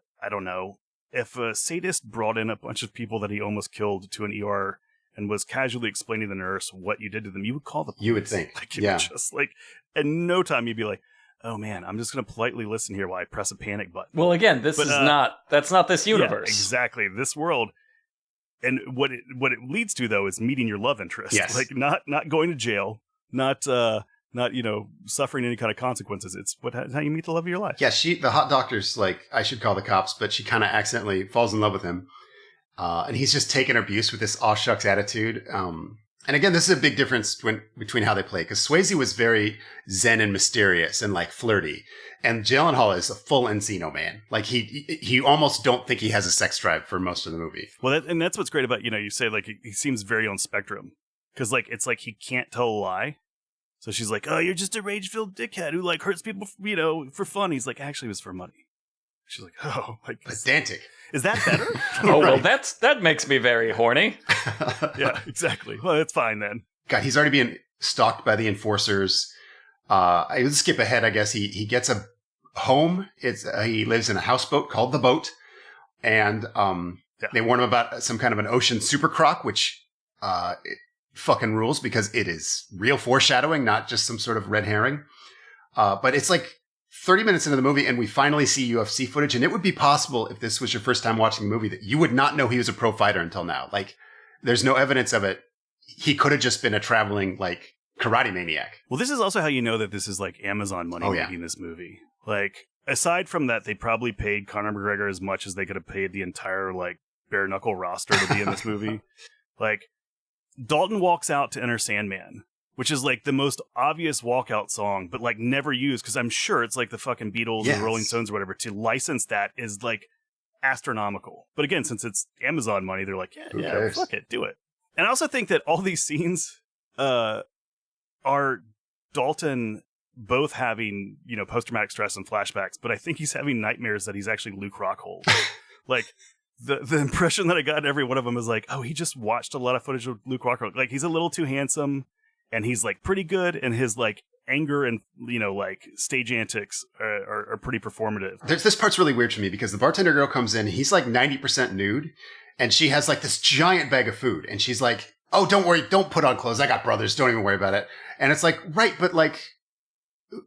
sadist brought in a bunch of people that he almost killed to an ER and was casually explaining to the nurse what you did to them, you would call the police. You would think. Like, just like, in no time, you'd be like, oh man, I'm just going to politely listen here while I press a panic button. Well, again, that's not this universe. Yeah, exactly. This world. And what it leads to, though, is meeting your love interest. Yes. Like, not going to jail, not suffering any kind of consequences. It's how you meet the love of your life. Yeah, the hot doctor's like, I should call the cops, but she kind of accidentally falls in love with him. And he's just taking abuse with this aw shucks attitude. And again, this is a big difference between how they play, because Swayze was very zen and mysterious and like flirty. And Gyllenhaal is a full Encino man. Like he almost don't think he has a sex drive for most of the movie. Well, that's what's great about, you say like he seems very on spectrum, because like it's like he can't tell a lie. So she's like, oh, you're just a rage-filled dickhead who like hurts people, for fun. He's like, actually, it was for money. She's like, oh, like pedantic. Is that better? Oh, well, that makes me very horny. Yeah, exactly. Well, it's fine then. God, he's already being stalked by the enforcers. I would skip ahead, I guess. He gets a home. He lives in a houseboat called The Boat. And they warn him about some kind of an ocean super croc, which it fucking rules because it is real foreshadowing, not just some sort of red herring. But it's like 30 minutes into the movie and we finally see UFC footage. And it would be possible, if this was your first time watching the movie, that you would not know he was a pro fighter until now. Like, there's no evidence of it. He could have just been a traveling, like, karate maniac. Well, this is also how you know that this is like Amazon money making this movie. Like, aside from that, they probably paid Conor McGregor as much as they could have paid the entire, like, bare knuckle roster to be in this movie. Like, Dalton walks out to Enter Sandman, which is like the most obvious walkout song, but like never used, because I'm sure it's like the fucking Beatles and Rolling Stones or whatever. To license that is like astronomical. But again, since it's Amazon money, they're like, yeah, fuck it, do it. And I also think that all these scenes are Dalton both having, post-traumatic stress and flashbacks, but I think he's having nightmares that he's actually Luke Rockhold. Like, the impression that I got in every one of them is like, oh, he just watched a lot of footage of Luke Rockhold. Like, he's a little too handsome, and he's like pretty good, and his like anger and like stage antics are pretty performative. This part's really weird for me because the bartender girl comes in, he's like 90% nude, and she has like this giant bag of food, and she's like, oh, don't worry, don't put on clothes, I got brothers, don't even worry about it. And it's like, right, but like,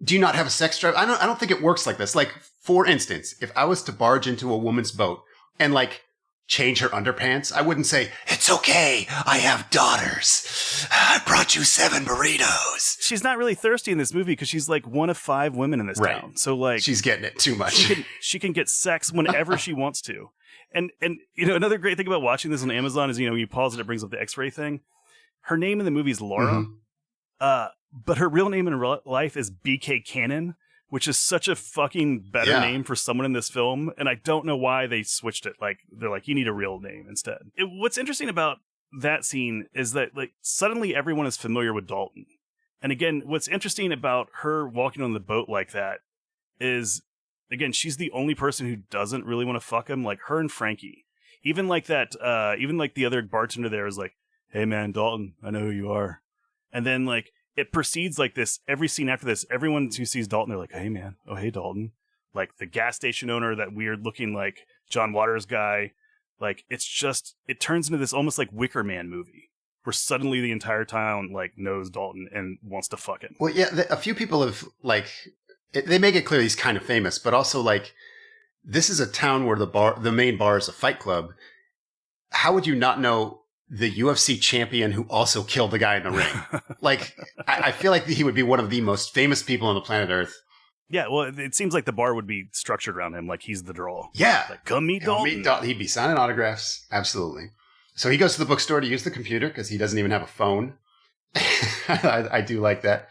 do you not have a sex drive? I don't think it works like this. Like, for instance, if I was to barge into a woman's boat and like change her underpants, I wouldn't say, it's okay, I have daughters, I brought you 7 burritos. She's not really thirsty in this movie because she's like one of 5 women in this town. So like, she's getting it too much. She can get sex whenever she wants to. And another great thing about watching this on Amazon is, when you pause it, it brings up the X-ray thing. Her name in the movie is Laura, but her real name in real life is BK Cannon, which is such a fucking better name for someone in this film. And I don't know why they switched it. Like, they're like, you need a real name instead. What's interesting about that scene is that like suddenly everyone is familiar with Dalton. And again, what's interesting about her walking on the boat like that is, again, she's the only person who doesn't really want to fuck him. Like her and Frankie, even like that, even like the other bartender there is like, hey man, Dalton, I know who you are. And then like, it proceeds like this. Every scene after this, everyone who sees Dalton, they're like, hey, man. Oh, hey, Dalton. Like the gas station owner, that weird looking like John Waters guy. Like, it turns into this almost like Wicker Man movie where suddenly the entire town like knows Dalton and wants to fuck him. Well, yeah, a few people have like, they make it clear he's kind of famous, but also like, this is a town where the main bar is a fight club. How would you not know the UFC champion who also killed the guy in the ring? Like, I feel like he would be one of the most famous people on the planet Earth. Yeah, well, it seems like the bar would be structured around him, like he's the draw. Yeah. Like, come meet Dalton. He'd be signing autographs. Absolutely. So he goes to the bookstore to use the computer because he doesn't even have a phone. I do like that.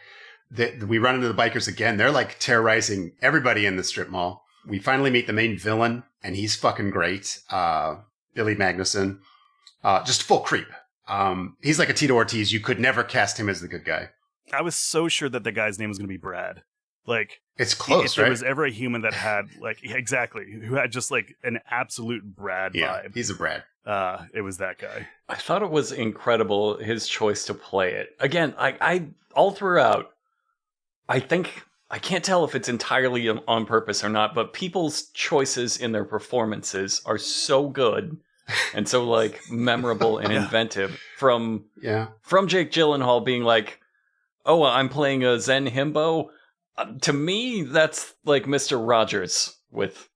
We run into the bikers again. They're like terrorizing everybody in the strip mall. we finally meet the main villain, and he's fucking great. Billy Magnuson. Just full creep. He's like a Tito Ortiz. You could never cast him as the good guy. I was so sure that the guy's name was going to be Brad. Like, it's close, if right? there was ever a human that had, like, exactly, who had just, like, an absolute Brad vibe. He's a Brad. It was that guy. I thought it was incredible, his choice to play it. Again, I all throughout, I think, I can't tell if it's entirely on purpose or not, but people's choices in their performances are so good and so, like, memorable and inventive. From Jake Gyllenhaal being like, oh, I'm playing a Zen himbo. To me, that's like Mr. Rogers with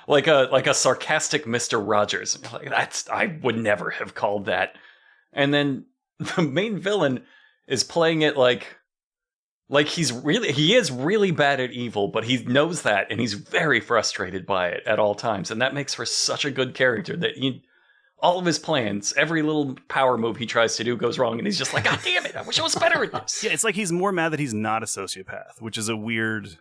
like a sarcastic Mr. Rogers. Like, I would never have called that. And then the main villain is playing it like he is really bad at evil, but he knows that and he's very frustrated by it at all times. And that makes for such a good character that all of his plans, every little power move he tries to do goes wrong, and he's just like, God damn it, I wish I was better at this. Yeah, it's like he's more mad that he's not a sociopath, which is a weird...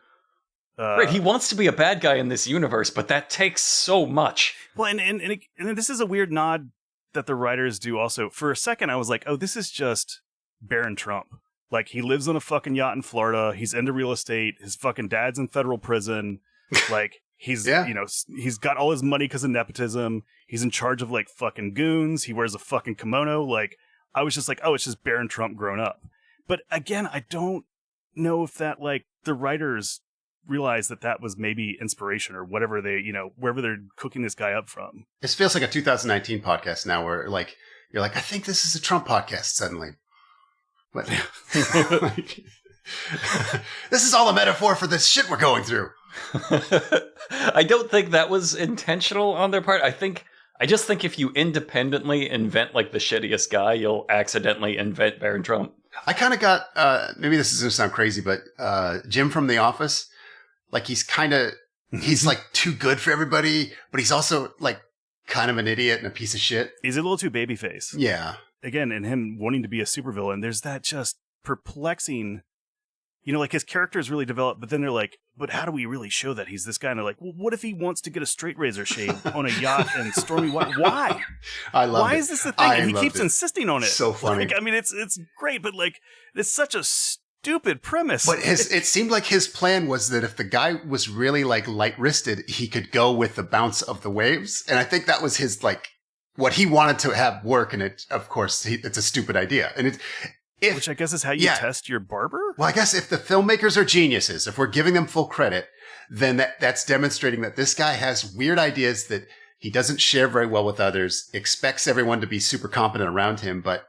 right, he wants to be a bad guy in this universe, but that takes so much. Well, and this is a weird nod that the writers do also. For a second, I was like, oh, this is just Barron Trump. Like, he lives on a fucking yacht in Florida, he's into real estate, his fucking dad's in federal prison, like... He's, he's got all his money because of nepotism. He's in charge of, like, fucking goons. He wears a fucking kimono. Like, I was just like, oh, it's just Barron Trump grown up. But again, I don't know if that, like, the writers realized that was maybe inspiration or whatever they, wherever they're cooking this guy up from. This feels like a 2019 podcast now where, like, you're like, I think this is a Trump podcast suddenly. But, this is all a metaphor for the shit we're going through. I don't think that was intentional on their part. I just think if you independently invent like the shittiest guy, you'll accidentally invent Barron Trump. I kind of got, maybe this is going to sound crazy, but Jim from The Office, like he's like too good for everybody, but he's also like kind of an idiot and a piece of shit. He's a little too babyface. Yeah. Again, and him wanting to be a supervillain, there's that just perplexing... like his character is really developed, but then they're like, but how do we really show that he's this guy? And they're like, well, what if he wants to get a straight razor shave on a yacht in stormy water? Why? I love Why it. is this a thing? And he keeps insisting on it. So funny. Like, I mean, it's great, but like, it's such a stupid premise. But it seemed like his plan was that if the guy was really like light-wristed, he could go with the bounce of the waves. And I think that was his, like, what he wanted to have work. And it, of course, it's a stupid idea. And which I guess is how you test your barber? Well, I guess if the filmmakers are geniuses, if we're giving them full credit, then that's demonstrating that this guy has weird ideas that he doesn't share very well with others, expects everyone to be super competent around him, but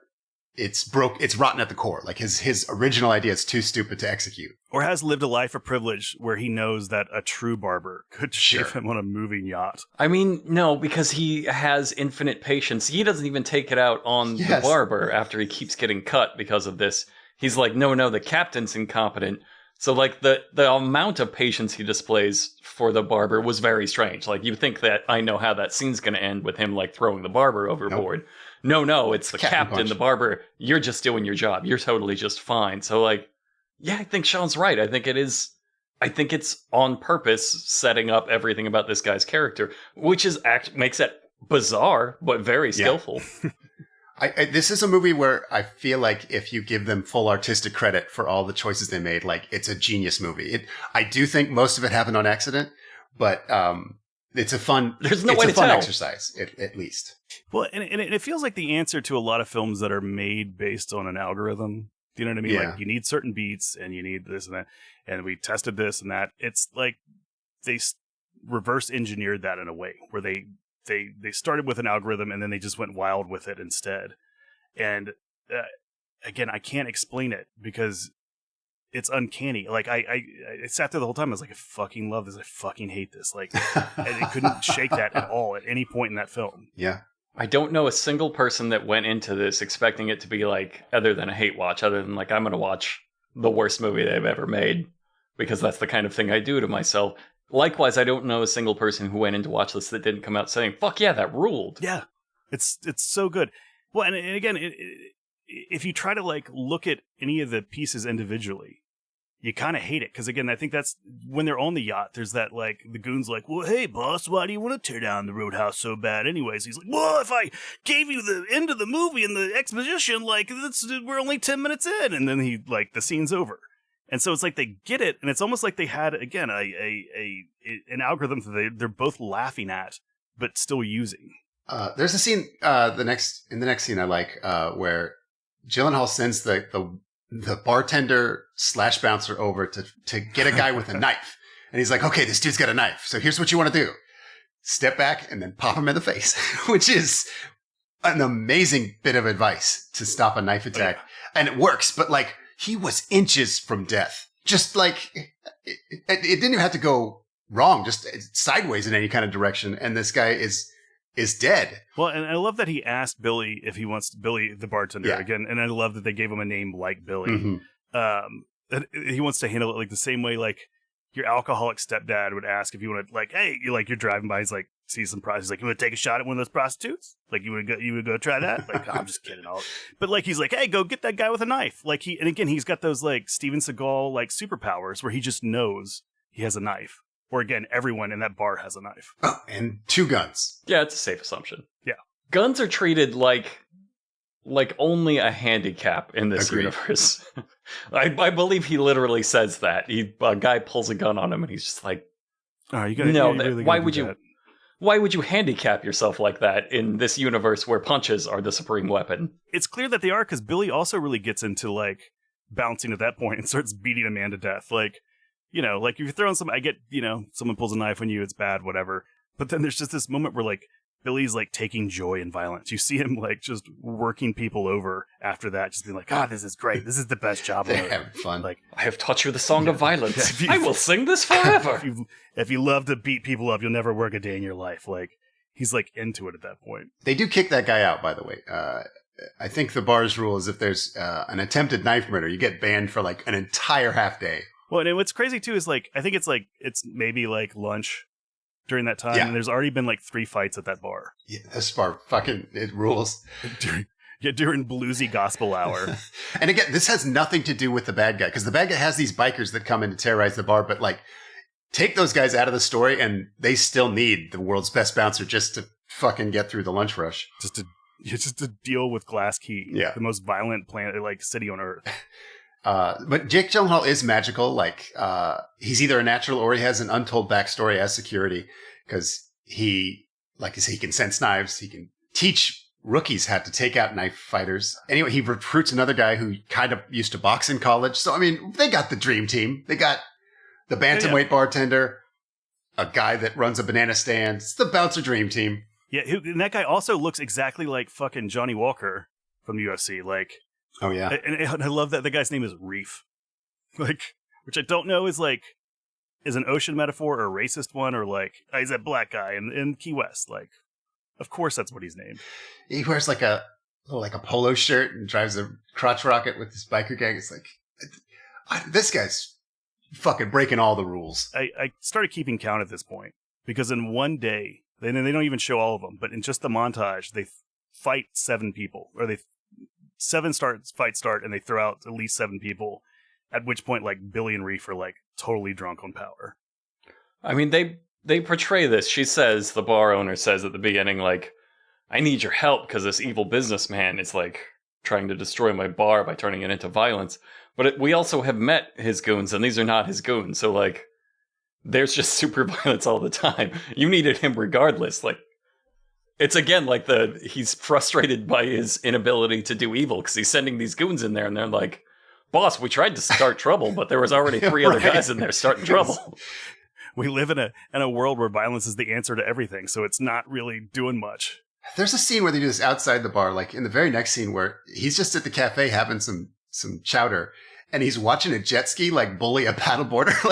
it's rotten at the core. Like his original idea is too stupid to execute. Or has lived a life of privilege where he knows that a true barber could shave him on a moving yacht. I mean, no, because he has infinite patience. He doesn't even take it out on the barber after he keeps getting cut because of this. He's like, no, the captain's incompetent. So, like, the amount of patience he displays for the barber was very strange. Like, you think that I know how that scene's going to end with him, like, throwing the barber overboard. Nope. No, it's the captain, the barber. You're just doing your job. You're totally just fine. So, like, yeah, I think Sean's right. I think it's on purpose setting up everything about this guy's character, which makes it bizarre, but very skillful. This is a movie where I feel like if you give them full artistic credit for all the choices they made, like it's a genius movie. I do think most of it happened on accident, but it's a fun. There's no way to fun tell. exercise, at least. Well, and it feels like the answer to a lot of films that are made based on an algorithm. Do you know what I mean? Yeah. Like you need certain beats, and you need this and that, and we tested this and that. It's like they reverse engineered that in a way where they started with an algorithm and then they just went wild with it instead. And again, I can't explain it because it's uncanny. Like I sat there the whole time. I was like, I fucking love this. I fucking hate this. Like I couldn't shake that at all at any point in that film. Yeah. I don't know a single person that went into this expecting it to be like, other than a hate watch, other than like, I'm going to watch the worst movie they've ever made because that's the kind of thing I do to myself. Likewise, I don't know a single person who went in to watch this that didn't come out saying, fuck yeah, that ruled. Yeah, it's so good. Well, and again, if you try to like look at any of the pieces individually, you kind of hate it. Because again, I think that's when they're on the yacht, there's that like, the goon's like, well, hey boss, why do you want to tear down the roadhouse so bad anyways? He's like, well, if I gave you the end of the movie and the exposition, like we're only 10 minutes in. And then he like, the scene's over. And so it's like they get it, and it's almost like they had, again, an algorithm that they're both laughing at, but still using. There's a scene in the next scene I like where Gyllenhaal sends the bartender / bouncer over to get a guy with a knife, and he's like, okay, this dude's got a knife, so here's what you want to do: step back and then pop him in the face, which is an amazing bit of advice to stop a knife attack, and it works. But like, he was inches from death. Just like, it didn't even have to go wrong, just sideways in any kind of direction. And this guy is dead. Well, and I love that he asked Billy if he wants Billy, the bartender, again. And I love that they gave him a name like Billy. He wants to handle it like the same way, like your alcoholic stepdad would ask if you want to, like, hey, you're driving by, he's like, see some prostitutes, like, you want to take a shot at one of those prostitutes? Like, you would go try that? Like, I'm just kidding. But like, he's like, hey, go get that guy with a knife. Like, and again, he's got those like Steven Seagal like superpowers where he just knows he has a knife. Or again, everyone in that bar has a knife. Oh, and 2 guns. Yeah, it's a safe assumption. Yeah, guns are treated like only a handicap in this universe. I believe he literally says that. A guy pulls a gun on him, and he's just like, "Oh, you gotta, no, really why would you? Why would you handicap yourself like that in this universe where punches are the supreme weapon?" It's clear that they are, because Billy also really gets into like bouncing at that point and starts beating a man to death. Like, you know, like if you're throwing I get, you know, someone pulls a knife on you, it's bad, whatever. But then there's just this moment where like Billy's like taking joy in violence. You see him like just working people over after that, just being like, this is great. This is the best job. They're having fun. Like, I have taught you the song of violence. I will sing this forever. If you love to beat people up, you'll never work a day in your life. Like, he's like into it at that point. They do kick that guy out, by the way. I think the bar's rule is if there's an attempted knife murder, you get banned for like an entire half day. Well, and what's crazy too is like, I think it's maybe like lunch during that time, and there's already been like 3 fights at that bar. Yeah, this bar fucking, it rules. during bluesy gospel hour. And again, this has nothing to do with the bad guy, because the bad guy has these bikers that come in to terrorize the bar, but like, take those guys out of the story and they still need the world's best bouncer just to fucking get through the lunch rush. Just to deal with Glass Key, the most violent planet, like city on Earth. But Jake Gyllenhaal is magical. Like, he's either a natural or he has an untold backstory as security, because he, like I say, he can sense knives. He can teach rookies how to take out knife fighters. Anyway, he recruits another guy who kind of used to box in college. So, I mean, they got the dream team. They got the bantamweight bartender, a guy that runs a banana stand. It's the bouncer dream team. Yeah, and that guy also looks exactly like fucking Johnny Walker from the UFC. Like, oh yeah, and I love that the guy's name is Reef, like, which I don't know is an ocean metaphor or a racist one, or like, he's that black guy in Key West. Like, of course that's what he's named. He wears like a polo shirt and drives a crotch rocket with this biker gang. It's like, this guy's fucking breaking all the rules. I started keeping count at this point, because in one day, they don't even show all of them, but in just the montage, they fight 7 people, or fights start, and they throw out at least 7 people, at which point, like, Billy and Reef are, like, totally drunk on power. I mean, they portray this. The bar owner says at the beginning, like, I need your help because this evil businessman is, like, trying to destroy my bar by turning it into violence. But we also have met his goons, and these are not his goons, so, like, there's just super violence all the time. You needed him regardless. Like, it's again like he's frustrated by his inability to do evil because he's sending these goons in there, and they're like, boss, we tried to start trouble, but there was already 3 other guys in there starting trouble. We live in a world where violence is the answer to everything, so it's not really doing much. There's a scene where they do this outside the bar, like in the very next scene where he's just at the cafe having some chowder, and he's watching a jet ski like bully a paddleboarder,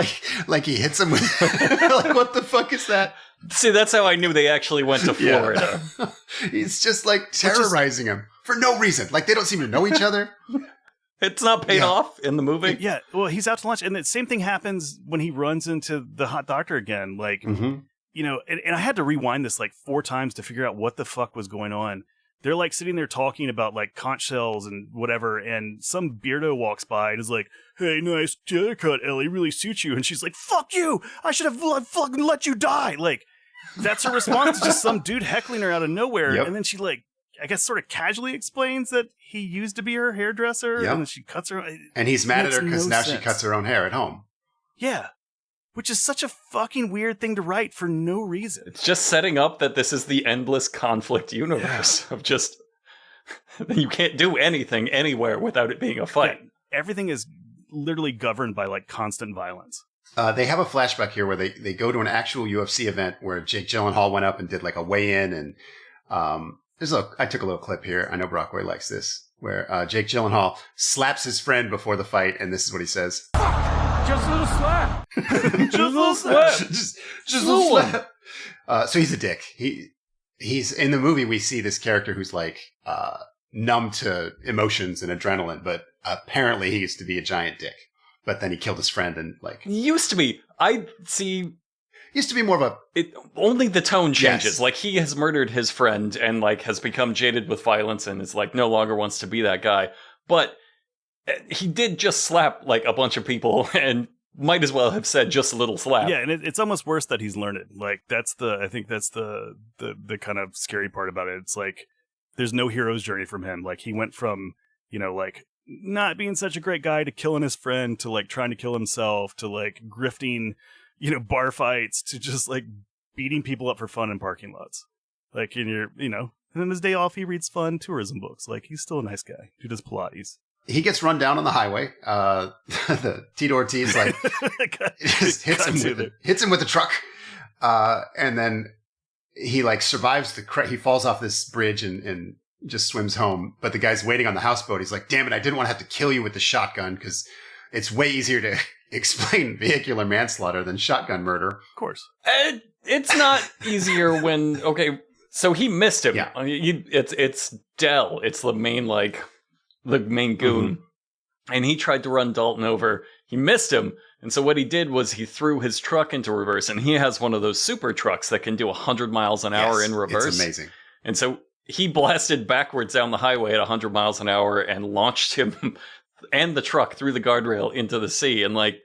like he hits him with like, what the fuck is that? See, that's how I knew they actually went to Florida. Yeah. He's just like terrorizing him for no reason. Like, they don't seem to know each other. It's not paid off in the movie. Yeah, well, he's out to lunch, and the same thing happens when he runs into the hot doctor again. Like, you know, and I had to rewind this like 4 times to figure out what the fuck was going on. they're like sitting there talking about like conch shells and whatever, and some beardo walks by and is like, "Hey, nice haircut, Ellie, really suits you." And she's like, "Fuck you! I should have fucking let you die!" Like, that's her response to just some dude heckling her out of nowhere. Yep. And then she like, I guess, sort of casually explains that he used to be her hairdresser, Yep. and then she cuts her. And he's mad at her because now sense. she cuts her own hair at home. Yeah. Which is such a fucking weird thing to write for no reason. It's just setting up that this is the endless conflict universe of just you can't do anything anywhere without it being a fight. Yeah, everything is literally governed by like constant violence. They have a flashback here where they go to an actual UFC event where Jake Gyllenhaal went up and did like a weigh-in, and I took a little clip here. I know Brockway likes this, where Jake Gyllenhaal slaps his friend before the fight, and this is what he says. Just a little slap. Just a little slap. just a little slap. So he's a dick. He's in the movie. We see this character who's like numb to emotions and adrenaline, but apparently he used to be a giant dick. But then he killed his friend and like Used to be. I see. Used to be more of a. Only the tone changes. Yes. Like he has murdered his friend and like has become jaded with violence and is like no longer wants to be that guy. But he did just slap like a bunch of people and might as well have said just a little slap. Yeah, and it's almost worse that he's learned it. Like I think that's the kind of scary part about it. It's like there's no hero's journey from him. Like he went from, like not being such a great guy to killing his friend to like trying to kill himself to like grifting, bar fights to just like beating people up for fun in parking lots. Like and then his day off he reads fun tourism books. Like he's still a nice guy who does Pilates. He gets run down on the highway. The Tito Ortiz like just hits him with a truck, and then he like survives he falls off this bridge and just swims home. But the guy's waiting on the houseboat. He's like, "Damn it! I didn't want to have to kill you with the shotgun because it's way easier to explain vehicular manslaughter than shotgun murder." Of course, it's not easier when So he missed him. Yeah. It's Dell. It's the main goon. Mm-hmm. And he tried to run Dalton over. He missed him. And so what he did was he threw his truck into reverse. And he has one of those super trucks that can do 100 miles an hour in reverse. It's amazing. And so he blasted backwards down the highway at 100 miles an hour and launched him and the truck through the guardrail into the sea. And like,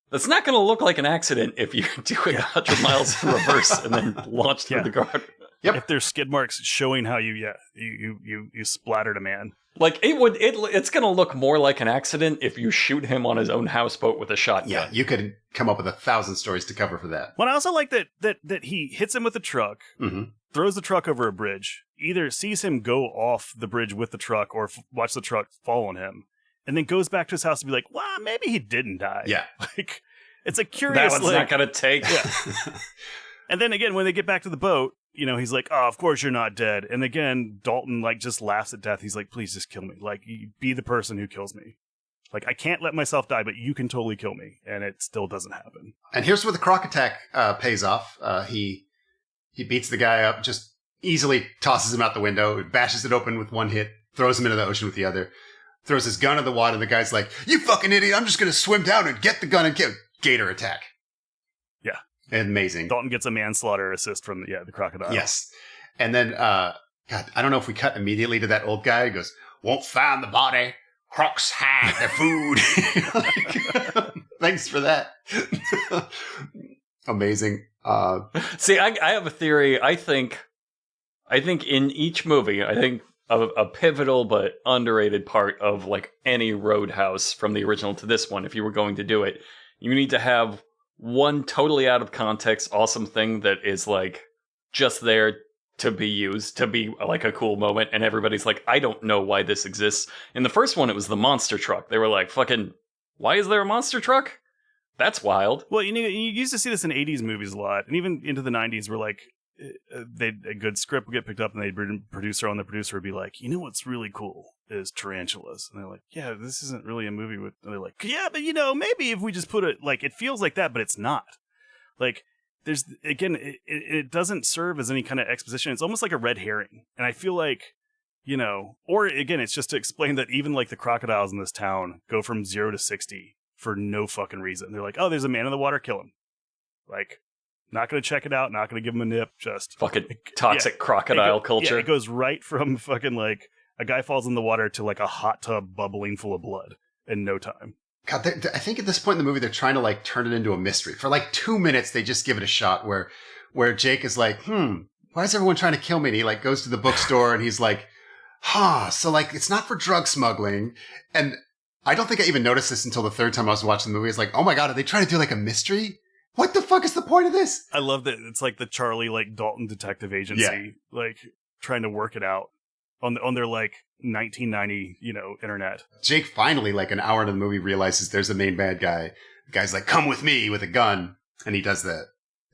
that's not going to look like an accident if you're doing 100 miles in reverse and then launch through the guardrail. Yep. If there's skid marks showing how you splattered a man. Like it's going to look more like an accident if you shoot him on his own houseboat with a shotgun. Yeah, you could come up with 1,000 stories to cover for that. Well, I also like that he hits him with the truck, throws the truck over a bridge, either sees him go off the bridge with the truck or watch the truck fall on him, and then goes back to his house and be like, "Well, maybe he didn't die." Yeah, like it's a curious. That one's not going to take. Yeah. And then again, when they get back to the boat, he's like, "Oh, of course you're not dead." And again, Dalton like just laughs at death. He's like, "Please just kill me. Like, you be the person who kills me. Like, I can't let myself die, but you can totally kill me." And it still doesn't happen. And here's where the croc attack pays off. He beats the guy up, just easily tosses him out the window, bashes it open with one hit, throws him into the ocean with the other, throws his gun in the water, and the guy's like, "You fucking idiot, I'm just going to swim down and get the gun and kill." Gator attack. Yeah. Amazing. Dalton gets a manslaughter assist from the crocodile. Yes. And then, God, I don't know if we cut immediately to that old guy who goes, "Won't find the body. Crocs hide their food." Thanks for that. Amazing. See, I have a theory. I think in each movie, I think a pivotal but underrated part of like any Roadhouse from the original to this one, if you were going to do it, you need to have one totally out of context awesome thing that is like just there to be used, to be like a cool moment, and everybody's like, "I don't know why this exists." In the first one, it was the monster truck. They were like, "Fucking, why is there a monster truck? That's wild." Well, you used to see this in 80s movies a lot, and even into the 90s where like a good script would get picked up and they'd bring a producer on, the producer would be like, "You know what's really cool is tarantulas." And they're like, "Yeah, this isn't really a movie with," and they're like, "Yeah, but maybe if we just put it, like, it feels like that, but it's not." Like, there's, again, it doesn't serve as any kind of exposition. It's almost like a red herring. And I feel like, or again, it's just to explain that even like the crocodiles in this town go from 0 to 60 for no fucking reason. They're like, "Oh, there's a man in the water, kill him." Like, Not going to check it out. Not going to give him a nip. Just fucking toxic crocodile culture. Yeah, it goes right from fucking like a guy falls in the water to like a hot tub bubbling full of blood in no time. God, I think at this point in the movie, they're trying to like turn it into a mystery. For like 2 minutes, they just give it a shot where Jake is like, why is everyone trying to kill me? And he like goes to the bookstore and he's like, so like it's not for drug smuggling. And I don't think I even noticed this until the third time I was watching the movie. It's like, oh my God, are they trying to do like a mystery? What the fuck is the point of this? I love that it's like the Charlie like Dalton detective agency, like trying to work it out on their like 1990, internet. Jake finally, like an hour into the movie, realizes there's a main bad guy. The guy's like, come with me with a gun. And he does the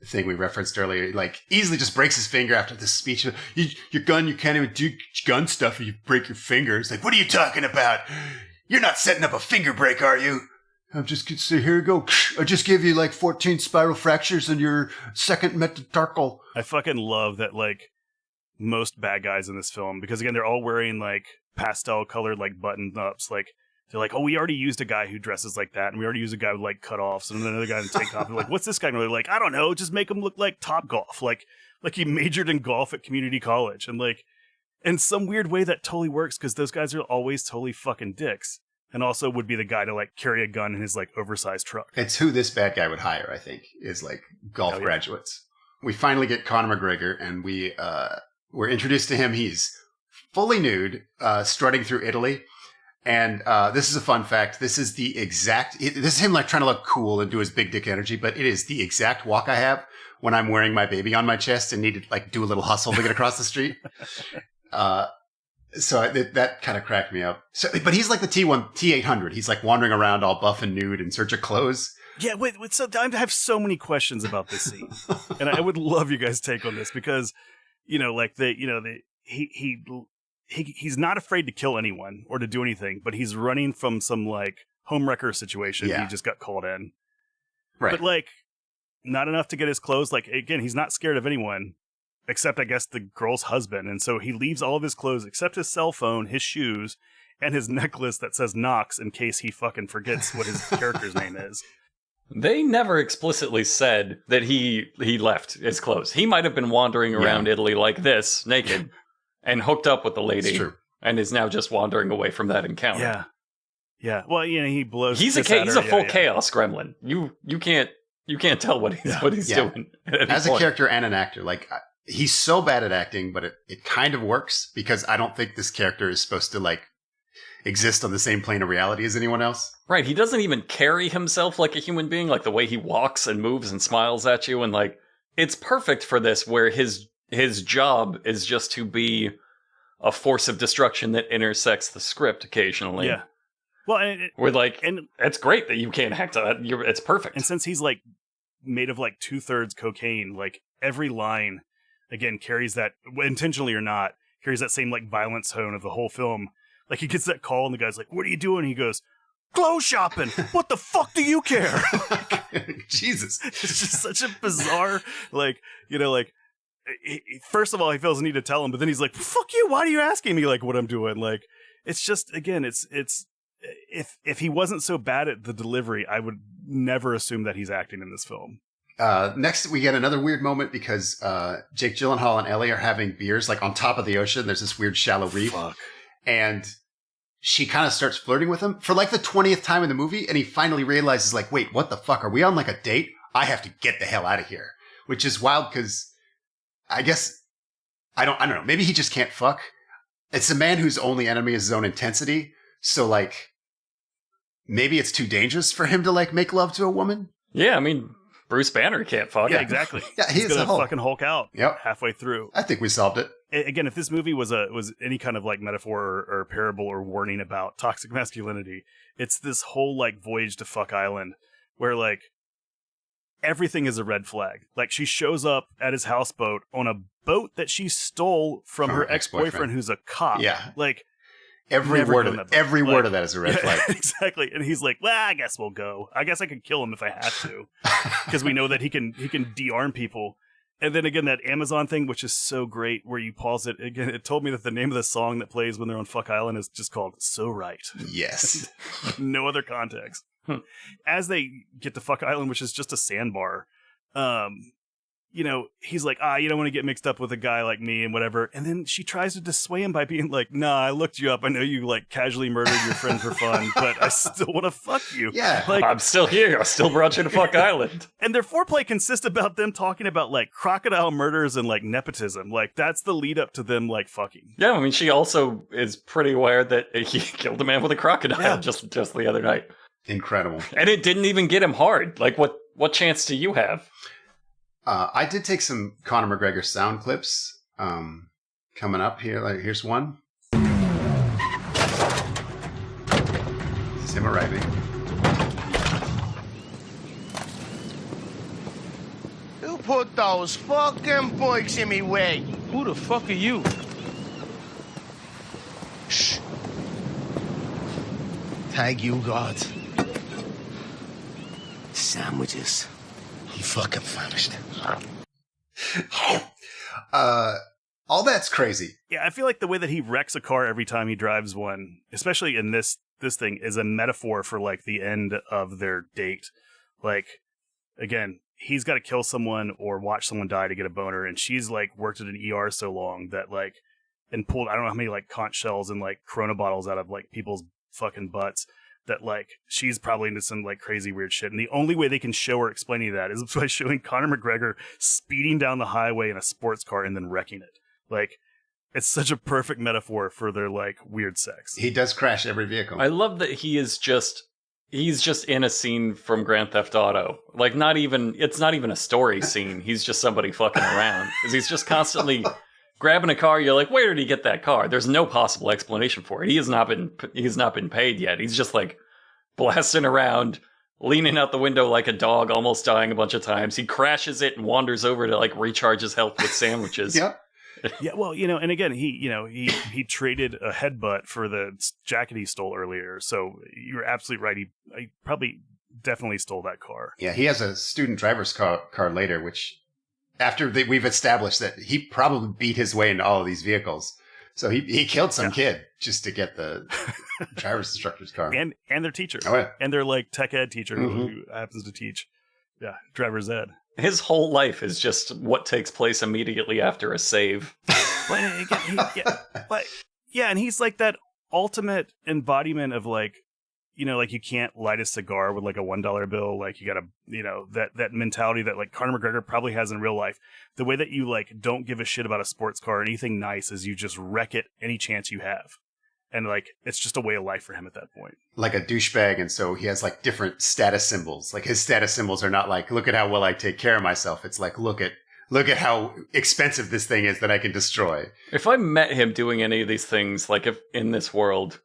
thing we referenced earlier. He like easily just breaks his finger after this speech. Your gun, you can't even do gun stuff if you break your fingers. Like, what are you talking about? You're not setting up a finger break, are you? I'm just going to say, here you go. I just gave you like 14 spiral fractures in your second metatarsal. I fucking love that, like, most bad guys in this film, because again, they're all wearing like pastel colored like button ups. Like, they're like, oh, we already used a guy who dresses like that, and we already used a guy with like cutoffs, and another guy in tank top. They're like, what's this guy? And they're like, I don't know, just make him look like Top Golf, like he majored in golf at community college, and like, in some weird way that totally works because those guys are always totally fucking dicks, and also would be the guy to like carry a gun in his like oversized truck. It's who this bad guy would hire, I think, is like golf graduates. We finally get Conor McGregor, and we're introduced to him. He's fully nude, strutting through Italy. And this is a fun fact. This is this is him like trying to look cool and do his big dick energy, but it is the exact walk I have when I'm wearing my baby on my chest and need to like do a little hustle to get across the street. So that kind of cracked me up. So, but he's like the T800. He's like wandering around all buff and nude in search of clothes. Yeah, so I have so many questions about this scene, and I would love you guys' take on this because, he's not afraid to kill anyone or to do anything, but he's running from some like homewrecker situation he just got called in. Right. But like, not enough to get his clothes. Like, again, he's not scared of anyone except, I guess, the girl's husband. And so he leaves all of his clothes except his cell phone, his shoes, and his necklace that says Knox in case he fucking forgets what his character's name is. They never explicitly said that he left his clothes. He might have been wandering around Italy like this, naked, and hooked up with the lady, and is now just wandering away from that encounter. Yeah. Yeah. Well, he blows. He's a full chaos gremlin. You can't tell what he's doing. As a character and an actor, like he's so bad at acting, but it kind of works because I don't think this character is supposed to like exist on the same plane of reality as anyone else. Right. He doesn't even carry himself like a human being, like the way he walks and moves and smiles at you. And like, it's perfect for this, where his job is just to be a force of destruction that intersects the script occasionally. Yeah. Well, and it's great that you can't act on it. It's perfect. And since he's like made of like 2/3 cocaine, like every line again carries that, intentionally or not, carries that same like violence tone of the whole film. Like he gets that call and the guy's like, "What are you doing?" He goes, "Clothes shopping." What the fuck do you care? Jesus. It's just such a bizarre, first of all, he feels the need to tell him, but then he's like, "Fuck you! Why are you asking me like what I'm doing?" Like, it's just, again, it's if he wasn't so bad at the delivery, I would never assume that he's acting in this film. Next, we get another weird moment because Jake Gyllenhaal and Ellie are having beers like on top of the ocean. There's this weird shallow reef, and she kind of starts flirting with him for like the 20th time in the movie, and he finally realizes, like, wait, what the fuck? Are we on like a date? I have to get the hell out of here. Which is wild because I guess I don't know. Maybe he just can't fuck. It's a man whose only enemy is his own intensity. So like, maybe it's too dangerous for him to like make love to a woman. Yeah, I mean, Bruce Banner can't fuck. Yeah, exactly. Yeah, he's gonna fucking Hulk out. Yep. Halfway through. I think we solved it. Again, if this movie was any kind of like metaphor or parable or warning about toxic masculinity, it's this whole like voyage to fuck island where like everything is a red flag. Like she shows up at his houseboat on a boat that she stole from her ex-boyfriend who's a cop. Yeah. Like every word of that is a red flag. Exactly. And he's like, well, I guess we'll go. I guess I could kill him if I had to. Because we know that he can de-arm people. And then again, that Amazon thing, which is so great, where you pause it. Again, it told me that the name of the song that plays when they're on Fuck Island is just called So Right. Yes. No other context. As they get to Fuck Island, which is just a sandbar, you know, he's like, you don't want to get mixed up with a guy like me and whatever. And then she tries to dissuade him by being like, nah, I looked you up. I know you like casually murdered your friend for fun, but I still want to fuck you. Yeah. Like, I'm still here. I still brought you to Fuck Island. and their foreplay consists about them talking about like crocodile murders and like nepotism. Like that's the lead up to them like fucking. Yeah, I mean, she also is pretty aware that he killed a man with a crocodile just the other night. Incredible. And it didn't even get him hard. Like, what chance do you have? I did take some Conor McGregor sound clips coming up here. Like, here's one. This is him arriving. Who put those fucking bikes in me way? Who the fuck are you? Shh. Thank you, God. Sandwiches. I'm fucking famished. All that's crazy. Yeah, I feel like the way that he wrecks a car every time he drives one, especially in this thing, is a metaphor for like the end of their date. Like, again, he's got to kill someone or watch someone die to get a boner, and she's like worked at an ER so long that like, and pulled I don't know how many like conch shells and like Corona bottles out of like people's fucking butts, that like she's probably into some like crazy weird shit. And the only way they can show her explaining that is by showing Conor McGregor speeding down the highway in a sports car and then wrecking it. Like, it's such a perfect metaphor for their like weird sex. He does crash every vehicle. I love that he's just in a scene from Grand Theft Auto. Like, it's not even a story scene. He's just somebody fucking around. Because he's just constantly grabbing a car. You're like, where did he get that car? There's no possible explanation for it. He's not been paid yet. He's just like blasting around, leaning out the window like a dog, almost dying a bunch of times. He crashes it and wanders over to like recharge his health with sandwiches. Yep. Yeah, well, you know, and again, he traded a headbutt for the jacket he stole earlier. So you're absolutely right. He probably definitely stole that car. Yeah, he has a student driver's car later, which after we've established that he probably beat his way into all of these vehicles. So he killed some kid just to get the driver's instructor's car. And their teacher. Oh, yeah. And their like tech ed teacher who happens to teach driver's ed. His whole life is just what takes place immediately after a save. But again, and he's like that ultimate embodiment of like, you know, like you can't light a cigar with like a $1 bill. Like you gotta, you know, that mentality that like Conor McGregor probably has in real life. The way that you like don't give a shit about a sports car or anything nice is you just wreck it any chance you have. And like, it's just a way of life for him at that point. Like a douchebag, and so he has like different status symbols. Like his status symbols are not like, look at how well I take care of myself. It's like, look at how expensive this thing is that I can destroy. If I met him doing any of these things, like if in this world,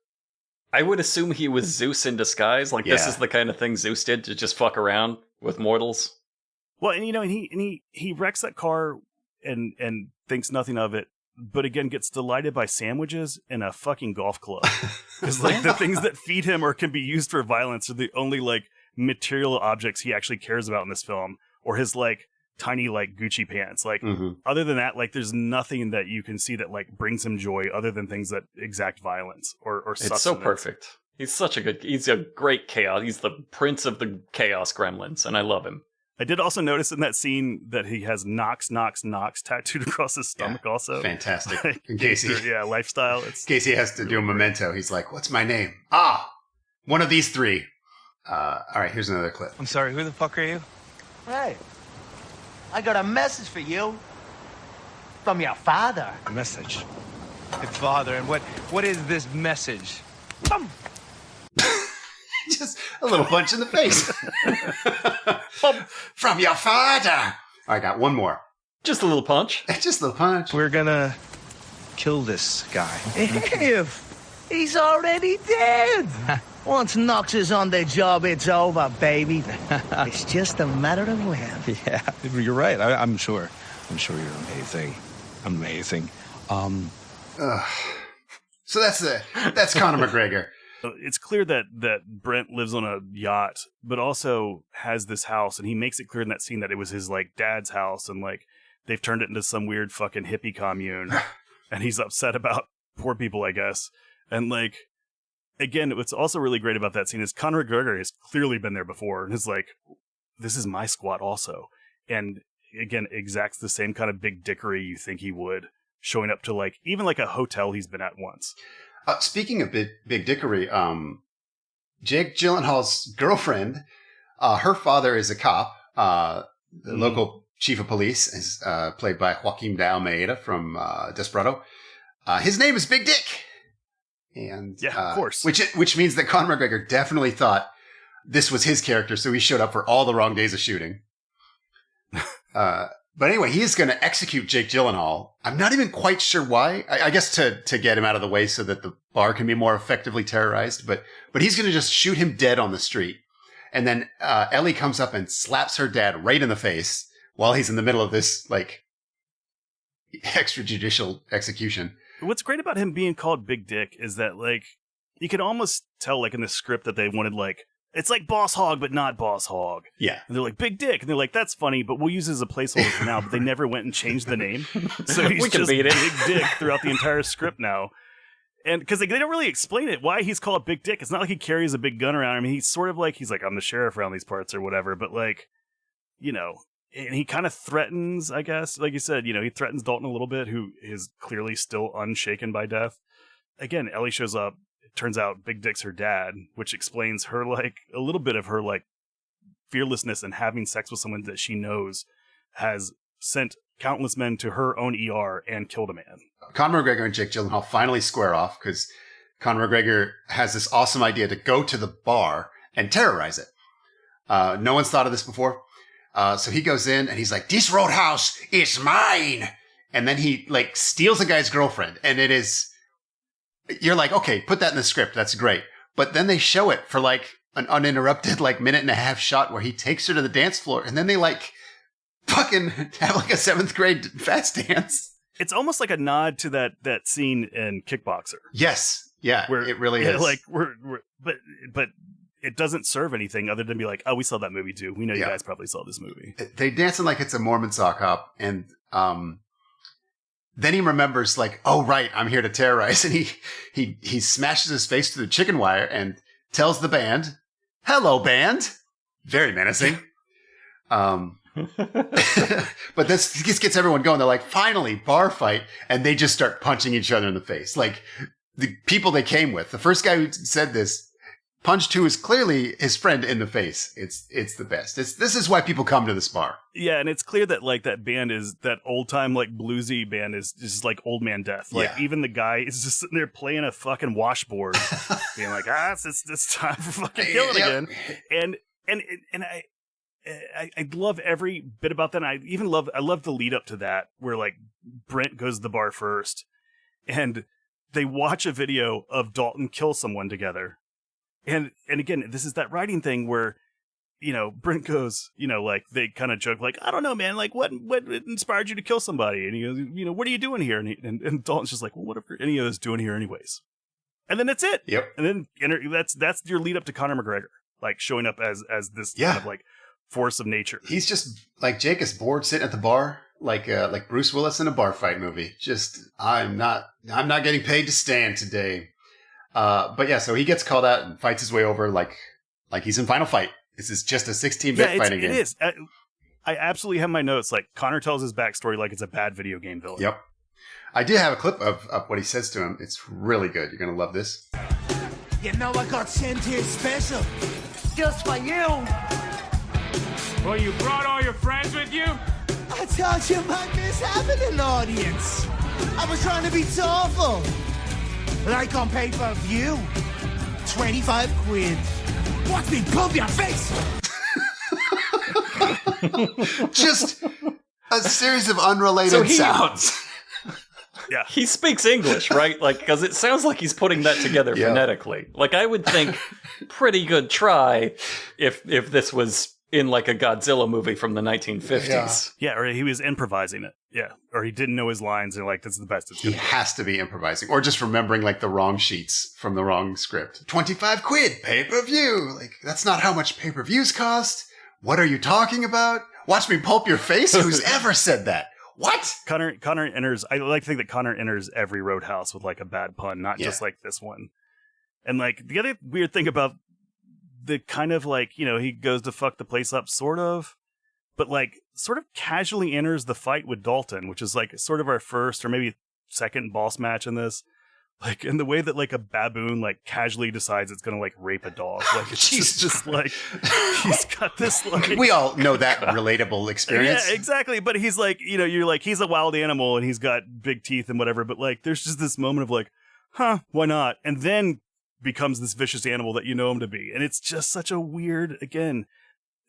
I would assume he was Zeus in disguise. Like this is the kind of thing Zeus did to just fuck around with mortals. Well, and you know, and he wrecks that car and thinks nothing of it. But again, gets delighted by sandwiches and a fucking golf club. Because like the things that feed him or can be used for violence are the only like material objects he actually cares about in this film, or his like tiny like Gucci pants. Like other than that, like there's nothing that you can see that like brings him joy other than things that exact violence or sustenance. It's so perfect. He's a great chaos. He's the prince of the chaos gremlins, and I love him. I did also notice in that scene that he has Knox, Knox, Knox tattooed across his stomach also. Fantastic. Like, in case lifestyle. In case he has to do a memento, he's like, what's my name? One of these three. All right, here's another clip. I'm sorry, who the fuck are you? Hey, I got a message for you from your father. A message. My father, and what is this message? Just a little punch in the face. From your father. All right, got one more. Just a little punch. Just a little punch. We're gonna kill this guy. If he's already dead. Once Knox is on the job, it's over, baby. It's just a matter of when. Yeah, you're right. I'm sure. I'm sure you're amazing. Amazing. So that's Conor McGregor. It's clear that Brent lives on a yacht, but also has this house, and he makes it clear in that scene that it was his like dad's house, and like they've turned it into some weird fucking hippie commune, and he's upset about poor people, I guess. And like, again, what's also really great about that scene is Conor McGregor has clearly been there before, and is like, this is my squat also, and again, exacts the same kind of big dickery you think he would, showing up to like even like a hotel he's been at once. Speaking of big dickery, Jake Gyllenhaal's girlfriend, her father is a cop. The local chief of police is played by Joaquin de Almeida from Desperado. His name is Big Dick. And of course. Which means that Conor McGregor definitely thought this was his character, so he showed up for all the wrong days of shooting. But anyway, he is going to execute Jake Gyllenhaal. I'm not even quite sure why. I guess to get him out of the way so that the bar can be more effectively terrorized. But he's going to just shoot him dead on the street. And then Ellie comes up and slaps her dad right in the face while he's in the middle of this, like, extrajudicial execution. What's great about him being called Big Dick is that, like, you can almost tell, like, in the script that they wanted, like, it's like Boss Hog, but not Boss Hog. Yeah. And they're like, Big Dick. And they're like, that's funny, but we'll use it as a placeholder for now. But they never went and changed the name. So he's just Big Dick throughout the entire script now. And because they don't really explain it, why he's called Big Dick. It's not like he carries a big gun around. I mean, he's sort of like, he's like, I'm the sheriff around these parts or whatever. But like, you know, and he kind of threatens, I guess, like you said, you know, he threatens Dalton a little bit, who is clearly still unshaken by death. Again, Ellie shows up. Turns out Big Dick's her dad, which explains her, like, a little bit of her, like, fearlessness and having sex with someone that she knows has sent countless men to her own ER and killed a man. Conor McGregor and Jake Gyllenhaal finally square off because Conor McGregor has this awesome idea to go to the bar and terrorize it. No one's thought of this before. So he goes in and he's like, this roadhouse is mine. And then he, like, steals a guy's girlfriend. And it is... You're like, okay, put that in the script. That's great. But then they show it for like an uninterrupted, like, minute and a half shot where he takes her to the dance floor and then they like fucking have like a 7th grade fast dance. It's almost like a nod to that scene in Kickboxer. Yes. Yeah. Where it really is. Like but it doesn't serve anything other than be like, oh, we saw that movie too. We know you guys probably saw this movie. They dancing like it's a Mormon sock hop. And, then he remembers, like, oh, right, I'm here to terrorize. And he smashes his face through the chicken wire and tells the band, hello, band. Very menacing. But this gets everyone going. They're like, finally, bar fight. And they just start punching each other in the face. Like, the people they came with. The first guy who said this, punched who is clearly his friend in the face. It's the best. This is why people come to this bar. Yeah, and it's clear that like that band is that old time like bluesy band is just like Old Man Death. Like even the guy is just sitting there playing a fucking washboard, being like, it's time for fucking killing again. And I love every bit about that. And I love the lead up to that where like Brent goes to the bar first, and they watch a video of Dalton kill someone together. And again, this is that writing thing where, you know, Brent goes, you know, like they kind of joke, like, I don't know, man, like what inspired you to kill somebody? And he goes, you know, what are you doing here? And Dalton's just like, well, what are any of us doing here anyways? And then that's it. Yep. And then that's your lead up to Conor McGregor, like showing up as this kind of like force of nature. He's just like Jake is bored sitting at the bar, like Bruce Willis in a bar fight movie. Just I'm not getting paid to stand today. But yeah, so he gets called out and fights his way over like he's in Final Fight. This is just a 16-bit fighting game. It is. I absolutely have my notes. Like, Connor tells his backstory like it's a bad video game villain. Yep. I did have a clip of what he says to him. It's really good. You're going to love this. You know I got sent here special. Just for you. Well, you brought all your friends with you? I thought you might miss having an audience. I was trying to be thoughtful. Like on pay-per-view. 25 quid. Watch me pulp your face! Just a series of unrelated sounds. Yeah. He speaks English, right? Like, because it sounds like he's putting that together phonetically. Like, I would think pretty good try if this was in like a Godzilla movie from the 1950s. Yeah, or he was improvising it. Yeah, or he didn't know his lines and like, this is the best it's He going to be. has to be improvising or just remembering like the wrong sheets from the wrong script. 25 quid, pay-per-view. Like, that's not how much pay-per-views cost. What are you talking about? Watch me pulp your face? Who's ever said that? What? Connor enters, I like to think that Connor enters every Roadhouse with like a bad pun, not just like this one. And like, the other weird thing about the kind of like, you know, he goes to fuck the place up, sort of. but like sort of casually enters the fight with Dalton, which is like sort of our first or maybe second boss match in this. Like in the way that like a baboon like casually decides it's gonna like rape a dog. Like it's just like he's got this like We all know that relatable experience. Yeah, exactly. But he's like, you're like he's a wild animal and he's got big teeth and whatever, but like there's just this moment of like, huh, why not? And then becomes this vicious animal that you know him to be. And it's just such a weird, again,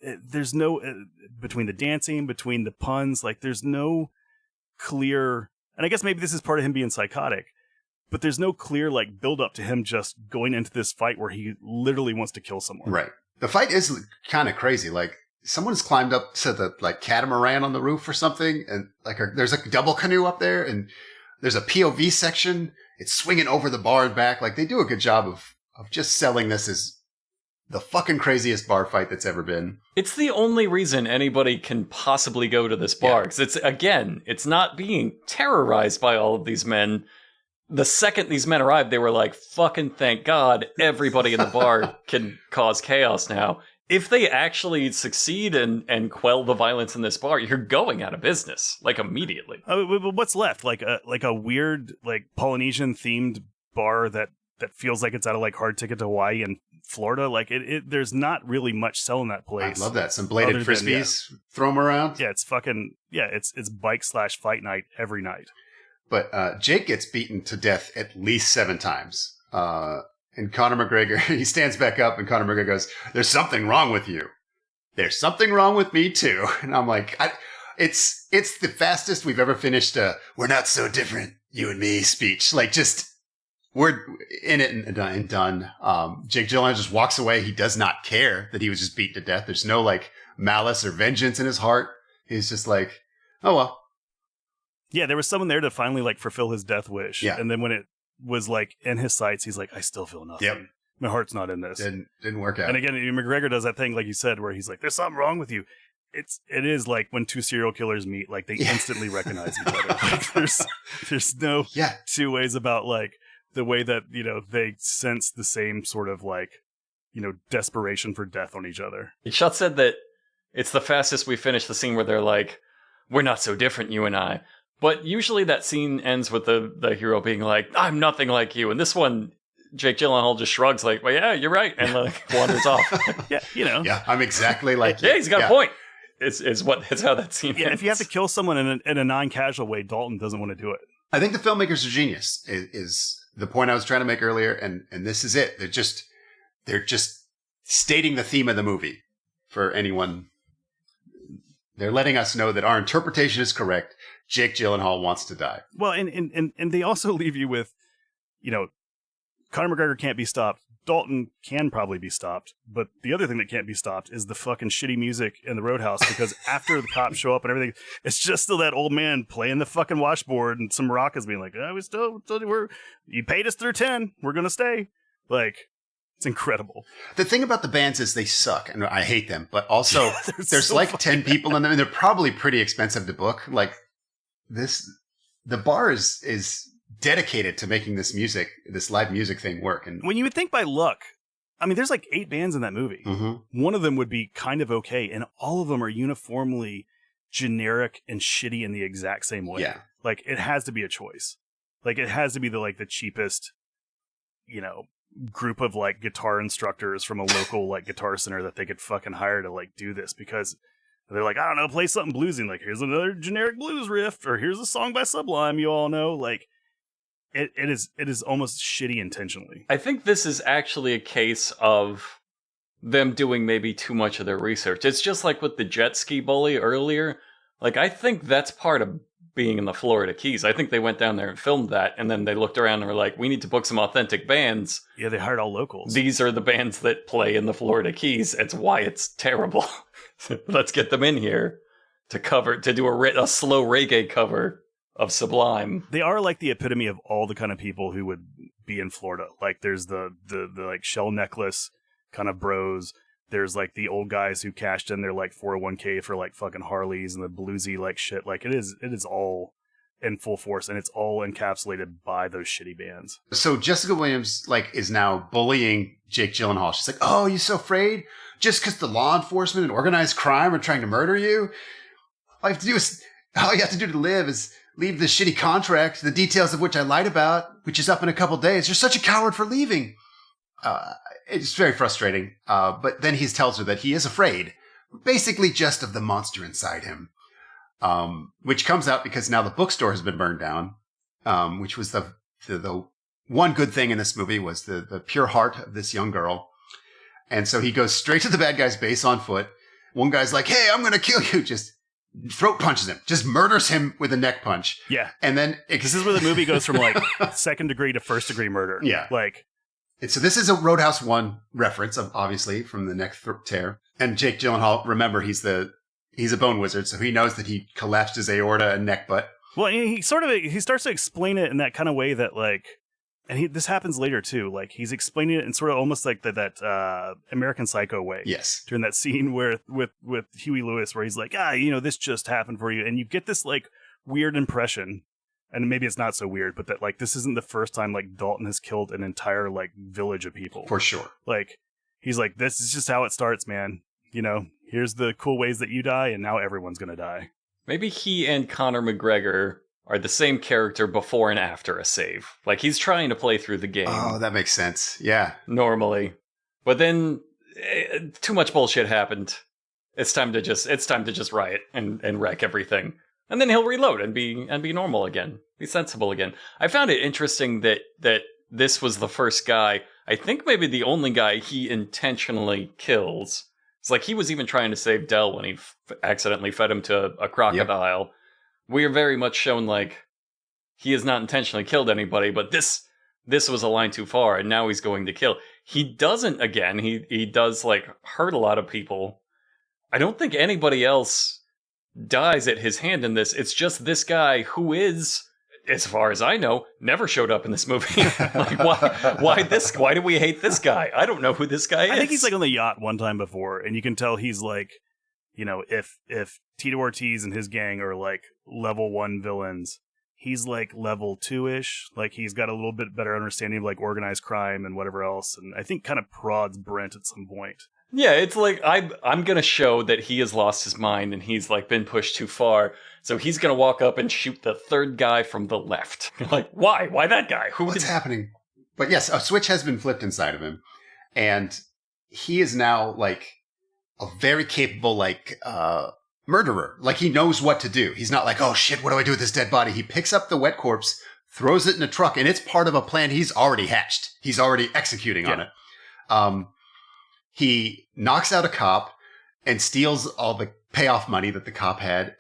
there's no between the dancing, between the puns, like there's no clear, and I guess maybe this is part of him being psychotic. But there's no clear like build up to him just going into this fight where he literally wants to kill someone. Right. The fight is kind of crazy. Like someone's climbed up to the like catamaran on the roof or something, and like there's a double canoe up there, and there's a POV section. It's swinging over the bar and back. Like they do a good job of just selling this as the fucking craziest bar fight that's ever been. It's the only reason anybody can possibly go to this bar. Because it's not being terrorized by all of these men. The second these men arrived, they were like, fucking thank God, everybody in the bar can cause chaos now. If they actually succeed and quell the violence in this bar, you're going out of business, like immediately. What's left? Like a weird, like Polynesian themed bar that feels like it's out of like Hard Ticket to Hawaii and Florida. Like there's not really much selling that place. I love that. Some bladed frisbees, throw them around. Yeah, it's bike/fight night every night. But Jake gets beaten to death at least 7 times. And Conor McGregor, he stands back up and Conor McGregor goes, "There's something wrong with you. There's something wrong with me too." And I'm like, it's the fastest we've ever finished a "we're not so different, you and me" speech. Like just, we're in it and done. Jake Gyllenhaal just walks away. He does not care that he was just beaten to death. There's no like malice or vengeance in his heart. He's just like, oh well. Yeah, there was someone there to finally like fulfill his death wish. Yeah. And then when it was like in his sights, he's like, I still feel nothing. Yep. My heart's not in this. Didn't work out. And again, McGregor does that thing, like you said, where he's like, there's something wrong with you. It is like when 2 serial killers meet, like they instantly recognize each other. Like there's no two ways about like the way that, they sense the same sort of like, desperation for death on each other. Shot said that it's the fastest we finished the scene where they're like, we're not so different, you and I. But usually that scene ends with the hero being like, I'm nothing like you. And this one, Jake Gyllenhaal just shrugs like, well, yeah, you're right. And like wanders off. Yeah, Yeah, I'm exactly like you. Yeah, he's got a point. It's how that scene ends. If you have to kill someone in a non-casual way, Dalton doesn't want to do it. I think the filmmakers are genius is the point I was trying to make earlier. And this is it. They're just stating the theme of the movie for anyone. They're letting us know that our interpretation is correct. Jake Gyllenhaal wants to die. Well, and they also leave you with, Conor McGregor can't be stopped. Dalton can probably be stopped. But the other thing that can't be stopped is the fucking shitty music in the Roadhouse, because after the cops show up and everything, it's just still that old man playing the fucking washboard and some maracas being like, you paid us through 10. We're going to stay. Like, it's incredible. The thing about the bands is they suck, and I hate them. But also, there's so like 10 people in them, and they're probably pretty expensive to book. Like, the bar is dedicated to making this live music thing work. And when you would think by luck, I mean, there's like 8 bands in that movie. Mm-hmm. One of them would be kind of okay, and all of them are uniformly generic and shitty in the exact same way. Yeah. Like, it has to be a choice. Like, it has to be the cheapest, group of like guitar instructors from a local like guitar center that they could fucking hire to like do this, because they're like, I don't know, play something bluesy. Like, here's another generic blues riff, or here's a song by Sublime you all know. Like, it is almost shitty intentionally. I think this is actually a case of them doing maybe too much of their research. It's just like with the jet ski bully earlier. Like, I think that's part of being in the Florida Keys. I think they went down there and filmed that, and then they looked around and were like, we need to book some authentic bands. Yeah, they hired all locals. These are the bands that play in the Florida Keys. It's why it's terrible. Let's get them in here to do a slow reggae cover of Sublime. They are like the epitome of all the kind of people who would be in Florida. Like, there's the like shell necklace kind of bros. There's like the old guys who cashed in their like 401k for like fucking Harleys and the bluesy like shit. Like, it's in full force, and it's all encapsulated by those shitty bands. So Jessica Williams is now bullying Jake Gyllenhaal. She's like, "Oh, you're so afraid just because the law enforcement and organized crime are trying to murder you? All you have to do to live is leave this shitty contract, the details of which I lied about, which is up in a couple days. You're such a coward for leaving." It's very frustrating. But then he tells her that he is afraid, basically just of the monster inside him. Which comes out because now the bookstore has been burned down, which was the one good thing in this movie was the pure heart of this young girl. And so he goes straight to the bad guy's base on foot. One guy's like, "Hey, I'm going to kill you." Just throat punches him, just murders him with a neck punch. Yeah. And then this is where the movie goes from like second degree to first degree murder. Yeah. So this is a Roadhouse 1 reference, obviously, from the neck tear. And Jake Gyllenhaal, remember, he's a bone wizard, so he knows that he collapsed his aorta and neck butt. Well, he starts to explain it in that kind of way that this happens later too. Like he's explaining it in sort of almost like that American Psycho way. Yes. During that scene with Huey Lewis, where he's like, this just happened for you, and you get this like weird impression. And maybe it's not so weird, but that like this isn't the first time like Dalton has killed an entire like village of people. For sure. Like he's like, this is just how it starts, man. Here's the cool ways that you die, and now everyone's gonna die. Maybe he and Conor McGregor are the same character before and after a save. Like he's trying to play through the game. Oh, that makes sense. Yeah. Normally. But then too much bullshit happened. It's time to just riot and wreck everything. And then he'll reload and be normal again. Be sensible again. I found it interesting that this was the first guy, I think maybe the only guy he intentionally kills. It's like he was even trying to save Del when he accidentally fed him to a crocodile. Yep. We are very much shown like he has not intentionally killed anybody, but this was a line too far, and now he's going to kill. He doesn't again. He does like hurt a lot of people. I don't think anybody else dies at his hand in this. It's just this guy who is, as far as I know, never showed up in this movie. Like, why do we hate this guy? I don't know who this guy is. I think he's like on the yacht one time before, and you can tell he's like, if Tito Ortiz and his gang are like level 1 villains, he's like level 2-ish. Like he's got a little bit better understanding of like organized crime and whatever else, and I think kind of prods Brent at some point. Yeah, it's like I'm going to show that he has lost his mind and he's like been pushed too far. So he's going to walk up and shoot the third guy from the left. Like, why? Why that guy? What's happening? But yes, a switch has been flipped inside of him. And he is now like a very capable murderer. Like he knows what to do. He's not like, "Oh shit, what do I do with this dead body?" He picks up the wet corpse, throws it in a truck, and it's part of a plan he's already hatched. He's already executing on it. He knocks out a cop and steals all the payoff money that the cop had.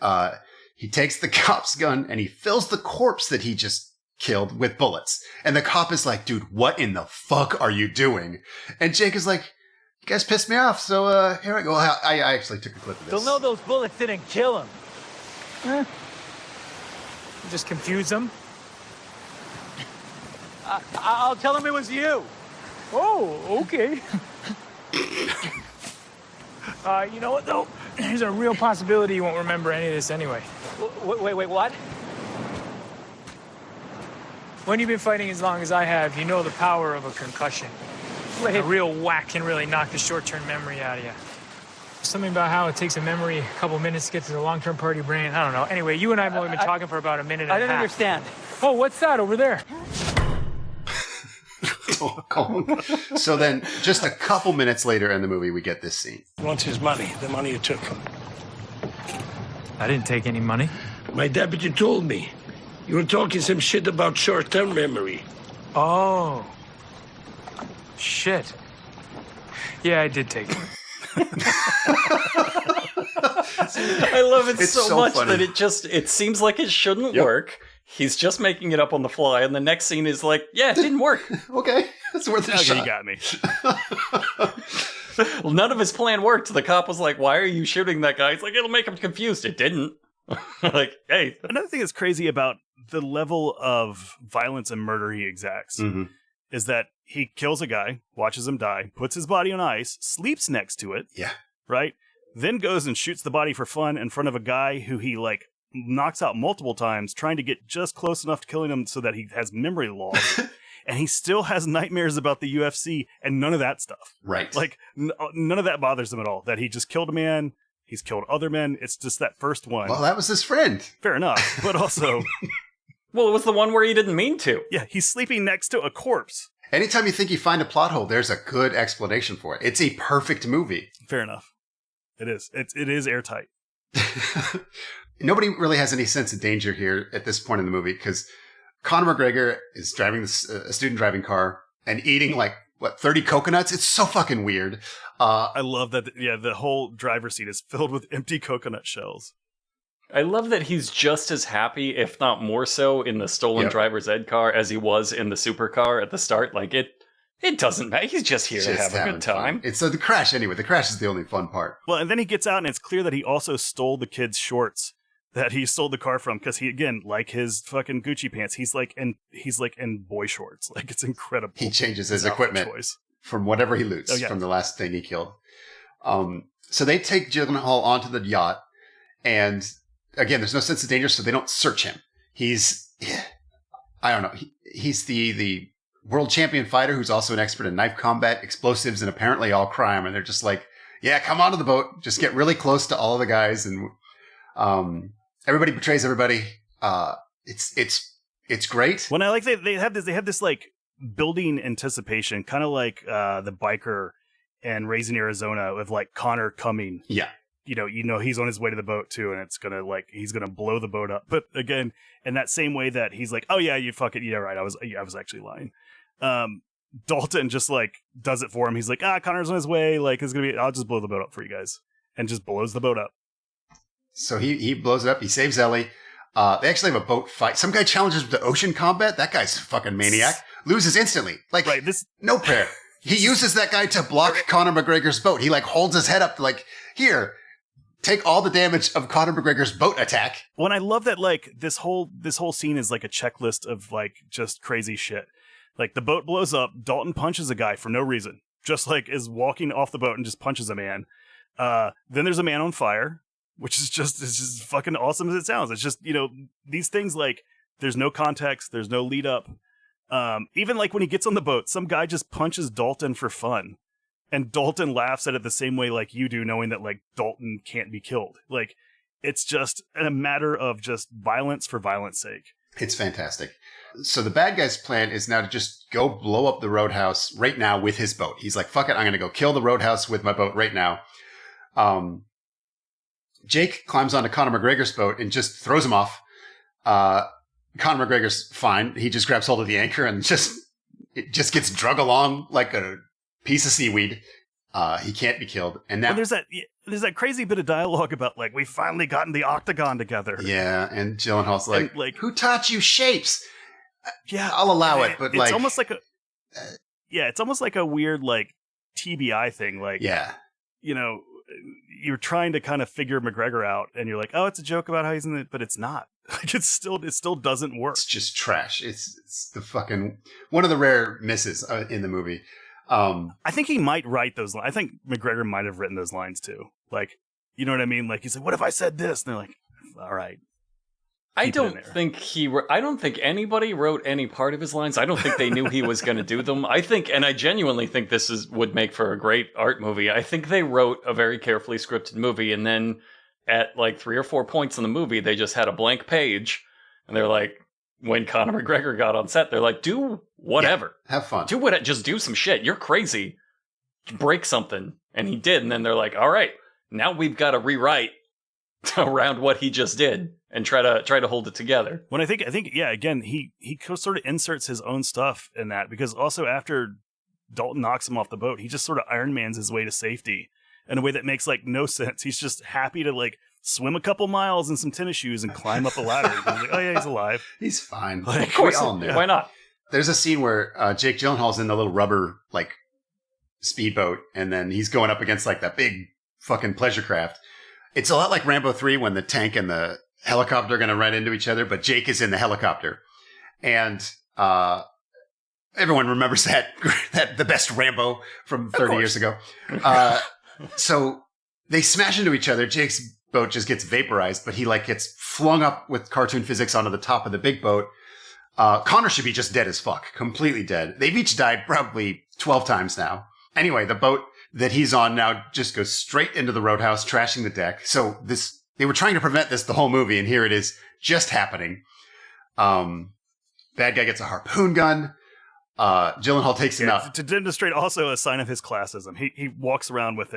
He takes the cop's gun and he fills the corpse that he just killed with bullets. And the cop is like, "Dude, what in the fuck are you doing?" And Jake is like, "You guys pissed me off, so here I go." I actually took a clip of this. They'll know those bullets didn't kill him. Just confuse him. I'll tell him it was you. Oh, okay. You know what, though? There's a real possibility you won't remember any of this anyway. Wait, what? When you've been fighting as long as I have, you know the power of a concussion. A real whack can really knock the short-term memory out of you. Something about how it takes a memory a couple minutes to get to the long-term part of your brain. I don't know. Anyway, you and I have only been talking for about a minute and a half. I don't understand. Oh, what's that over there? So then, just a couple minutes later in the movie, we get this scene. He wants his money, the money you took. I didn't take any money. My deputy told me. You were talking some shit about short-term memory. Oh. Shit. Yeah, I did take it. I love it so much funny. that it seems like it shouldn't work. He's just making it up on the fly, and the next scene is like, yeah, it didn't work. Okay, that's worth a shot. You got me. Well, none of his plan worked. The cop was like, "Why are you shooting that guy?" He's like, "It'll make him confused." It didn't. Like, hey. Another thing that's crazy about the level of violence and murder he exacts is that he kills a guy, watches him die, puts his body on ice, sleeps next to it. Yeah. Right? Then goes and shoots the body for fun in front of a guy who he like knocks out multiple times, trying to get just close enough to killing him so that he has memory loss. And he still has nightmares about the UFC and none of that stuff. Right. Like, none of that bothers him at all. That he just killed a man. He's killed other men. It's just that first one. Well, that was his friend. Fair enough. But also... Well, it was the one where he didn't mean to. Yeah, he's sleeping next to a corpse. Anytime you think you find a plot hole, there's a good explanation for it. It's a perfect movie. Fair enough. It is. It is airtight. Nobody really has any sense of danger here at this point in the movie because Conor McGregor is driving this student driving car and eating 30 coconuts? It's so fucking weird. I love that. Yeah, the whole driver's seat is filled with empty coconut shells. I love that he's just as happy, if not more so, in the stolen driver's ed car as he was in the supercar at the start. Like, it doesn't matter. He's just here to have a good time. It's the crash anyway. The crash is the only fun part. Well, and then he gets out and it's clear that he also stole the kid's shorts that he stole the car from because he, again, like his fucking Gucci pants, he's in boy shorts. Like, it's incredible. He changes his equipment from whatever he loots from the last thing he killed. So they take Gyllenhaal onto the yacht and... Again, there's no sense of danger, so they don't search him. He's the world champion fighter who's also an expert in knife combat, explosives, and apparently all crime. And they're just like, yeah, come onto the boat. Just get really close to all of the guys. And everybody betrays everybody. It's great. When I like they have this like building anticipation, kind of like the biker and Raising Arizona of like Conor coming. Yeah. You know, he's on his way to the boat too, and he's gonna blow the boat up. But again, in that same way that he's like, oh yeah, you fucking, yeah, right. I was actually lying. Dalton just like does it for him. He's like, Connor's on his way. Like, I'll just blow the boat up for you guys, and just blows the boat up. So he blows it up. He saves Ellie. They actually have a boat fight. Some guy challenges him to ocean combat. That guy's a fucking maniac. Loses instantly. Like, right, no prayer. He uses that guy to block Conor McGregor's boat. He like holds his head up like, here. Take all the damage of Conor McGregor's boat attack. Well, and I love that like this whole scene is like a checklist of like just crazy shit. Like the boat blows up, Dalton punches a guy for no reason, just like is walking off the boat and just punches a man. Then there's a man on fire, which is just fucking awesome as it sounds. It's just, these things like there's no context, there's no lead up. Even like when he gets on the boat, some guy just punches Dalton for fun. And Dalton laughs at it the same way like you do, knowing that like Dalton can't be killed. Like, it's just a matter of just violence for violence sake. It's fantastic. So the bad guy's plan is now to just go blow up the roadhouse right now with his boat. He's like, fuck it, I'm going to go kill the roadhouse with my boat right now. Jake climbs onto Conor McGregor's boat and just throws him off. Conor McGregor's fine. He just grabs hold of the anchor and it just gets drug along like a piece of seaweed. He can't be killed. And now there's that crazy bit of dialogue about like, we finally gotten the octagon together. Yeah. And Gyllenhaal's like, who taught you shapes? Yeah, I'll allow it. But it's almost like it's almost like a weird like TBI thing. Like, you're trying to kind of figure McGregor out and you're like, oh, it's a joke about how he's in it, but it's not. Like, it still doesn't work. It's just trash. It's the fucking one of the rare misses in the movie. I think he might write those lines. I think McGregor might have written those lines too. Like, you know what I mean? Like, he's like, what if I said this? And they're like, all right. I don't think anybody wrote any part of his lines. I don't think they knew he was going to do them. I genuinely think this would make for a great art movie. I think they wrote a very carefully scripted movie, and then at like 3 or 4 points in the movie, they just had a blank page, and they're like, when Conor McGregor got on set, they're like, do whatever. Yeah, have fun. Just do some shit. You're crazy. Break something. And he did. And then they're like, all right, now we've got to rewrite around what he just did and try to hold it together. When I think, yeah, again, he sort of inserts his own stuff in that, because also after Dalton knocks him off the boat, he just sort of Iron Man's his way to safety in a way that makes like no sense. He's just happy to like swim a couple miles in some tennis shoes and climb up a ladder. He's like, oh yeah, he's alive. He's fine. Like, of course, why not? There's a scene where Jake Gyllenhaal's in the little rubber like speedboat, and then he's going up against like that big fucking pleasure craft. It's a lot like Rambo 3 when the tank and the helicopter are going to run into each other, but Jake is in the helicopter, and everyone remembers that the best Rambo from 30 years ago. So they smash into each other. Jake's boat just gets vaporized, but he like gets flung up with cartoon physics onto the top of the big boat. Conor should be just dead as fuck, completely dead. They've each died probably 12 times now. Anyway, the boat that he's on now just goes straight into the roadhouse, trashing the deck. So they were trying to prevent this the whole movie, and here it is just happening. Bad guy gets a harpoon gun. Gyllenhaal takes him out. To demonstrate also a sign of his classism. He walks around with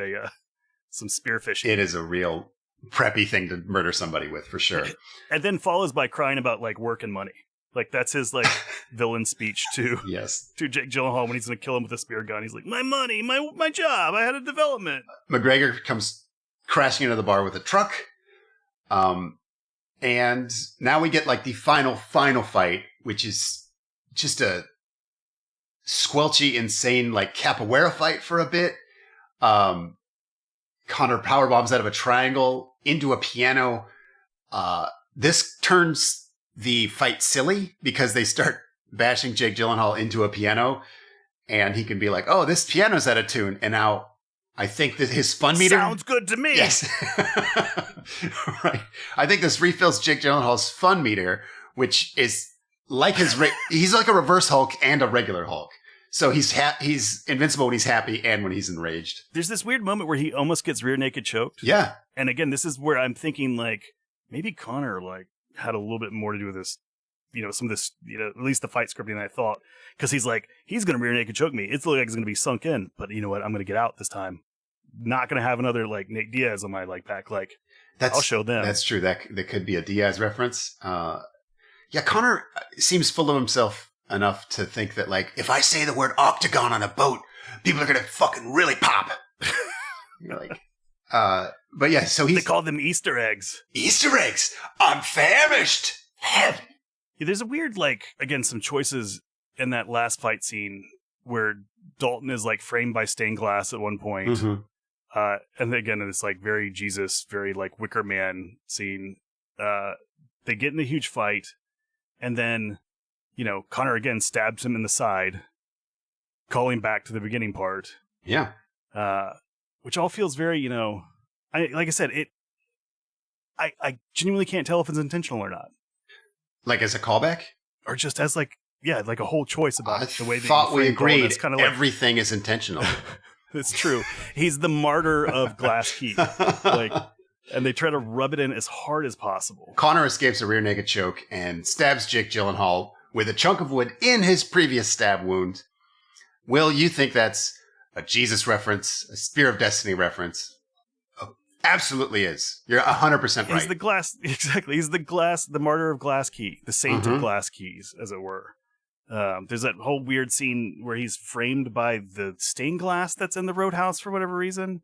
some spearfishing. It is a real preppy thing to murder somebody with, for sure. And then follows by crying about like work and money. Like that's his like villain speech to Jake Gyllenhaal when he's going to kill him with a spear gun. He's like, my money, my job, I had a development. McGregor comes crashing into the bar with a truck. And now we get like the final fight, which is just a squelchy, insane, like capoeira fight for a bit. Conor powerbombs out of a triangle into a piano. This turns the fight silly because they start bashing Jake Gyllenhaal into a piano, and he can be like, oh, this piano's out of tune. And now I think that his fun meter sounds good to me. Yes. Right. I think this refills Jake Gyllenhaal's fun meter, which is like he's like a reverse Hulk and a regular Hulk. So he's invincible when he's happy and when he's enraged. There's this weird moment where he almost gets rear naked choked. Yeah. And again, this is where I'm thinking like maybe Conor like had a little bit more to do with this, some of this, at least the fight scripting than I thought. Because he's like, he's going to rear naked choke me. It's looking like it's going to be sunk in. But you know what? I'm going to get out this time. Not going to have another like Nate Diaz on my like back. Like, I'll show them. That's true. That could be a Diaz reference. Yeah, Conor seems full of himself enough to think that like, if I say the word octagon on a boat, people are going to fucking really pop. You're like... but yeah, so they call them Easter eggs. Easter eggs. I'm famished. Yeah, there's a weird, like, again, some choices in that last fight scene where Dalton is like framed by stained glass at one point. Mm-hmm. And again, it's like very Jesus, very like Wicker Man scene. They get in a huge fight, and then, Conor again stabs him in the side, calling back to the beginning part. Yeah. Which all feels very, like I said, I genuinely can't tell if it's intentional or not. Like as a callback? Or just as like a whole choice about the way that thought we agreed it's kind of like, everything is intentional. It's true. He's the martyr of Glass Key. And they try to rub it in as hard as possible. Conor escapes a rear naked choke and stabs Jake Gyllenhaal with a chunk of wood in his previous stab wound. Will, you think that's a Jesus reference, a Spear of Destiny reference? Oh, absolutely is. You're 100% right. He's the glass, exactly. He's the martyr of Glass Key, the saint of Glass Keys, as it were. There's that whole weird scene where he's framed by the stained glass that's in the roadhouse for whatever reason.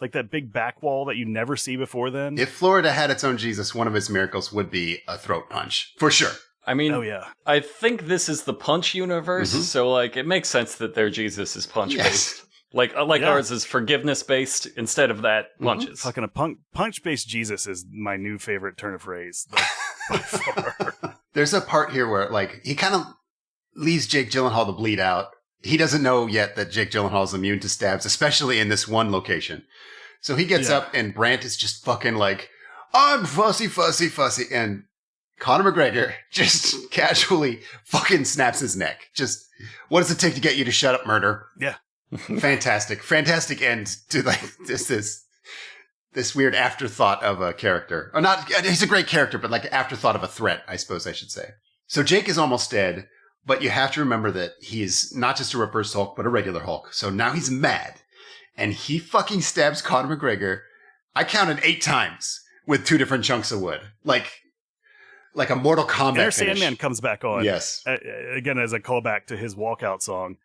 Like that big back wall that you never see before then. If Florida had its own Jesus, one of its miracles would be a throat punch. For sure. I mean, oh, yeah. I think this is the punch universe, so like it makes sense that their Jesus is punch based. Like ours is forgiveness based instead of that punches. Fucking a punch based Jesus is my new favorite turn of phrase. Like, by far. There's a part here where like he kind of leaves Jake Gyllenhaal to bleed out. He doesn't know yet that Jake Gyllenhaal is immune to stabs, especially in this one location. So he gets up and Brandt is just fucking like, I'm fussy. And Conor McGregor just casually fucking snaps his neck. Just, what does it take to get you to shut up, murder? Yeah. Fantastic end to like this weird afterthought of a character. Or not, he's a great character, but like afterthought of a threat, I suppose I should say. So Jake is almost dead, but you have to remember that he's not just a reverse Hulk, but a regular Hulk. So now he's mad. And he fucking stabs Conor McGregor. I counted 8 times with 2 different chunks of wood. Like a Mortal Kombat Inner finish. Sandman comes back on. Yes. Again, as a callback to his walkout song.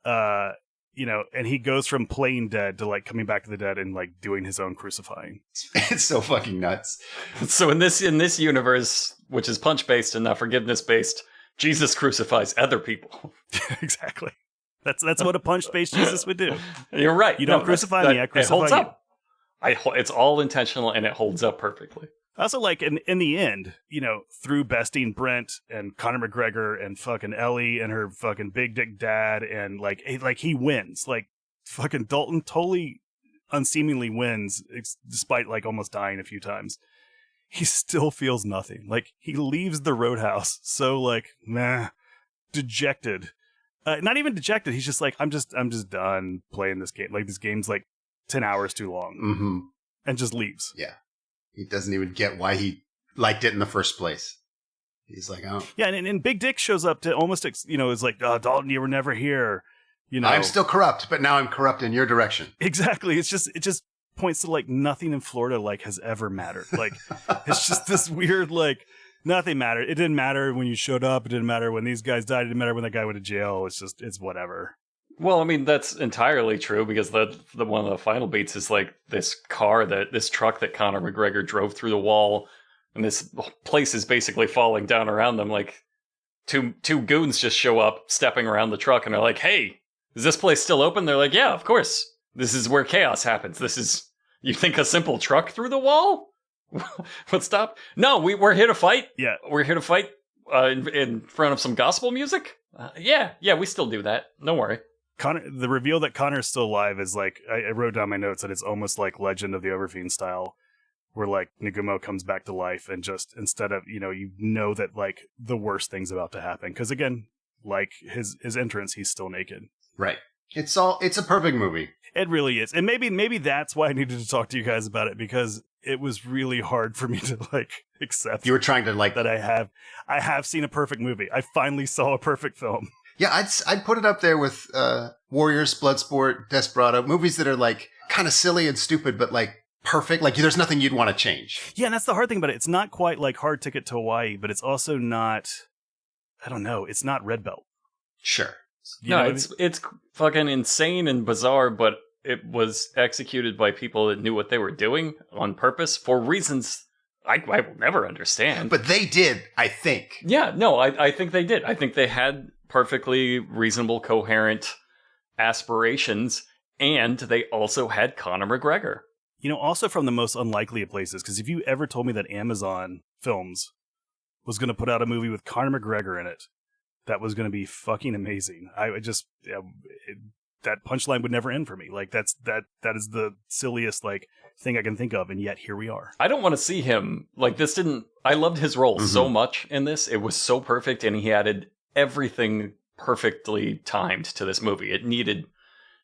And he goes from playing dead to like coming back to the dead and like doing his own crucifying. It's so fucking nuts. So in this universe, which is punch based and not forgiveness based, Jesus crucifies other people. Exactly. That's what a punch-based Jesus would do. You're right. You don't crucify me, I crucify you. It holds up. It's all intentional and it holds up perfectly. Also, like in the end, through besting Brent and Conor McGregor and fucking Ellie and her fucking big dick dad and like he wins. Like fucking Dalton totally unseemingly wins, despite like almost dying a few times, he still feels nothing. Like, he leaves the roadhouse so like, dejected. Not even dejected. He's just like, I'm just done playing this game. Like, this game's like 10 hours too long. Mm-hmm. And just leaves. Yeah. He doesn't even get why he liked it in the first place. He's like, oh. Yeah, and Big Dick shows up to almost, is like, oh, Dalton, you were never here. I'm still corrupt, but now I'm corrupt in your direction. Exactly. It just points to like nothing in Florida like has ever mattered. Like, it's just this weird, like, nothing mattered. It didn't matter when you showed up. It didn't matter when these guys died. It didn't matter when that guy went to jail. It's whatever. Well, I mean, that's entirely true, because the one of the final beats is like this truck that Conor McGregor drove through the wall, and this place is basically falling down around them. Like, two goons just show up, stepping around the truck, and they're like, "Hey, is this place still open?" They're like, "Yeah, of course. This is where chaos happens. You think a simple truck through the wall would stop? No, we're here to fight. Yeah, we're here to fight in front of some gospel music. Yeah, we still do that. Don't worry." The reveal that Connor's still alive is like, I wrote down my notes that it's almost like Legend of the Overfiend style, where like Nagumo comes back to life and just, instead of, that like the worst thing's about to happen. Because again, like his entrance, he's still naked. Right. It's a perfect movie. It really is. And maybe that's why I needed to talk to you guys about it, because it was really hard for me to like accept. You were trying to like that I have seen a perfect movie. I finally saw a perfect film. Yeah, I'd put it up there with Warriors, Bloodsport, Desperado, movies that are like kind of silly and stupid, but like perfect. Like, there's nothing you'd want to change. Yeah, and that's the hard thing about it. It's not quite like Hard Ticket to Hawaii, but it's also not, I don't know, it's not Red Belt. Sure. It's fucking insane and bizarre, but it was executed by people that knew what they were doing on purpose for reasons I will never understand. But they did, I think. Yeah, no, I think they did. I think they had perfectly reasonable, coherent aspirations, and they also had Conor McGregor. Also from the most unlikely of places, because if you ever told me that Amazon Films was going to put out a movie with Conor McGregor in it, that was going to be fucking amazing. That punchline would never end for me. Like, that is the silliest like thing I can think of, and yet here we are. I don't want to see him like this. I loved his role so much in this. It was so perfect, and he added everything perfectly timed to this movie. It needed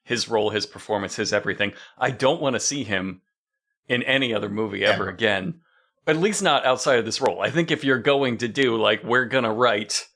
his role, his performance, his everything. I don't want to see him in any other movie ever again. At least not outside of this role. I think if you're going to do, like, we're going to write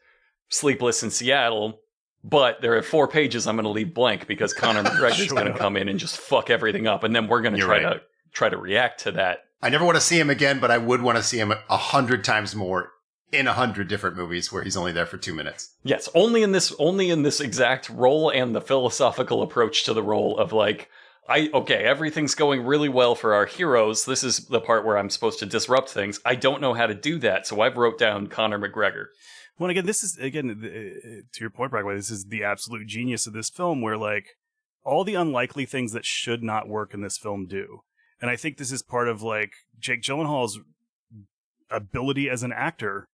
Sleepless in Seattle, but there are 4 pages I'm going to leave blank because Conor McGregor's going to come in and just fuck everything up, and then we're going to try to react to that. I never want to see him again, but I would want to see him 100 times more in 100 different movies where he's only there for 2 minutes. Yes, only in this exact role, and the philosophical approach to the role of like, everything's going really well for our heroes. This is the part where I'm supposed to disrupt things. I don't know how to do that, so I've wrote down Conor McGregor. Well, again, this is, to your point, Brockway, this is the absolute genius of this film, where like all the unlikely things that should not work in this film do. And I think this is part of like Jake Gyllenhaal's ability as an actor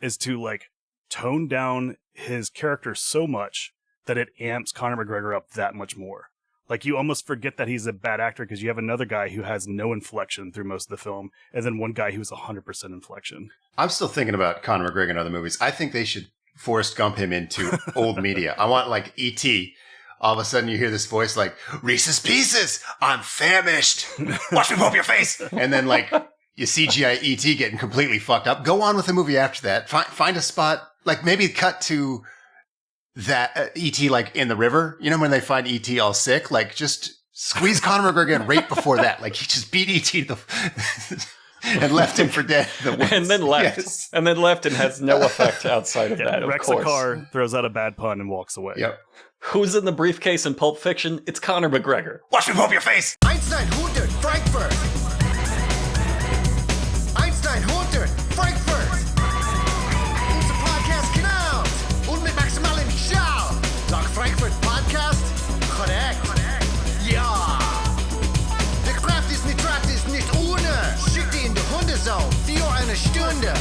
is to like tone down his character so much that it amps Conor McGregor up that much more. Like, you almost forget that he's a bad actor because you have another guy who has no inflection through most of the film, and then one guy who's 100% inflection. I'm still thinking about Conor McGregor in other movies. I think they should Forrest Gump him into old media. I want like E.T. All of a sudden you hear this voice like, Reese's Pieces, I'm famished. Watch me pulp your face. And then like you CGI E.T. getting completely fucked up. Go on with the movie after that. Find a spot, like maybe cut to that E.T. like in the river, when they find E.T. all sick, like just squeeze Conor McGregor in right before that. Like he just beat E.T. and left him for dead. And then left. Yes. And then left and has no effect outside of that, of wrecks course. A car, throws out a bad pun, and walks away. Yep. Who's in the briefcase in Pulp Fiction? It's Conor McGregor. Watch me pulp your face! Einstein, Hunter, Frankfurt. Einstein, Hunter, Frankfurt. Unser Podcast genau. Und mit maximalen Schau. Dogg Frankfurt Podcast. Korrekt. Ja. Der Kraft ist nicht ohne. Schick die in die Hundesaal. 4 eine Stunde.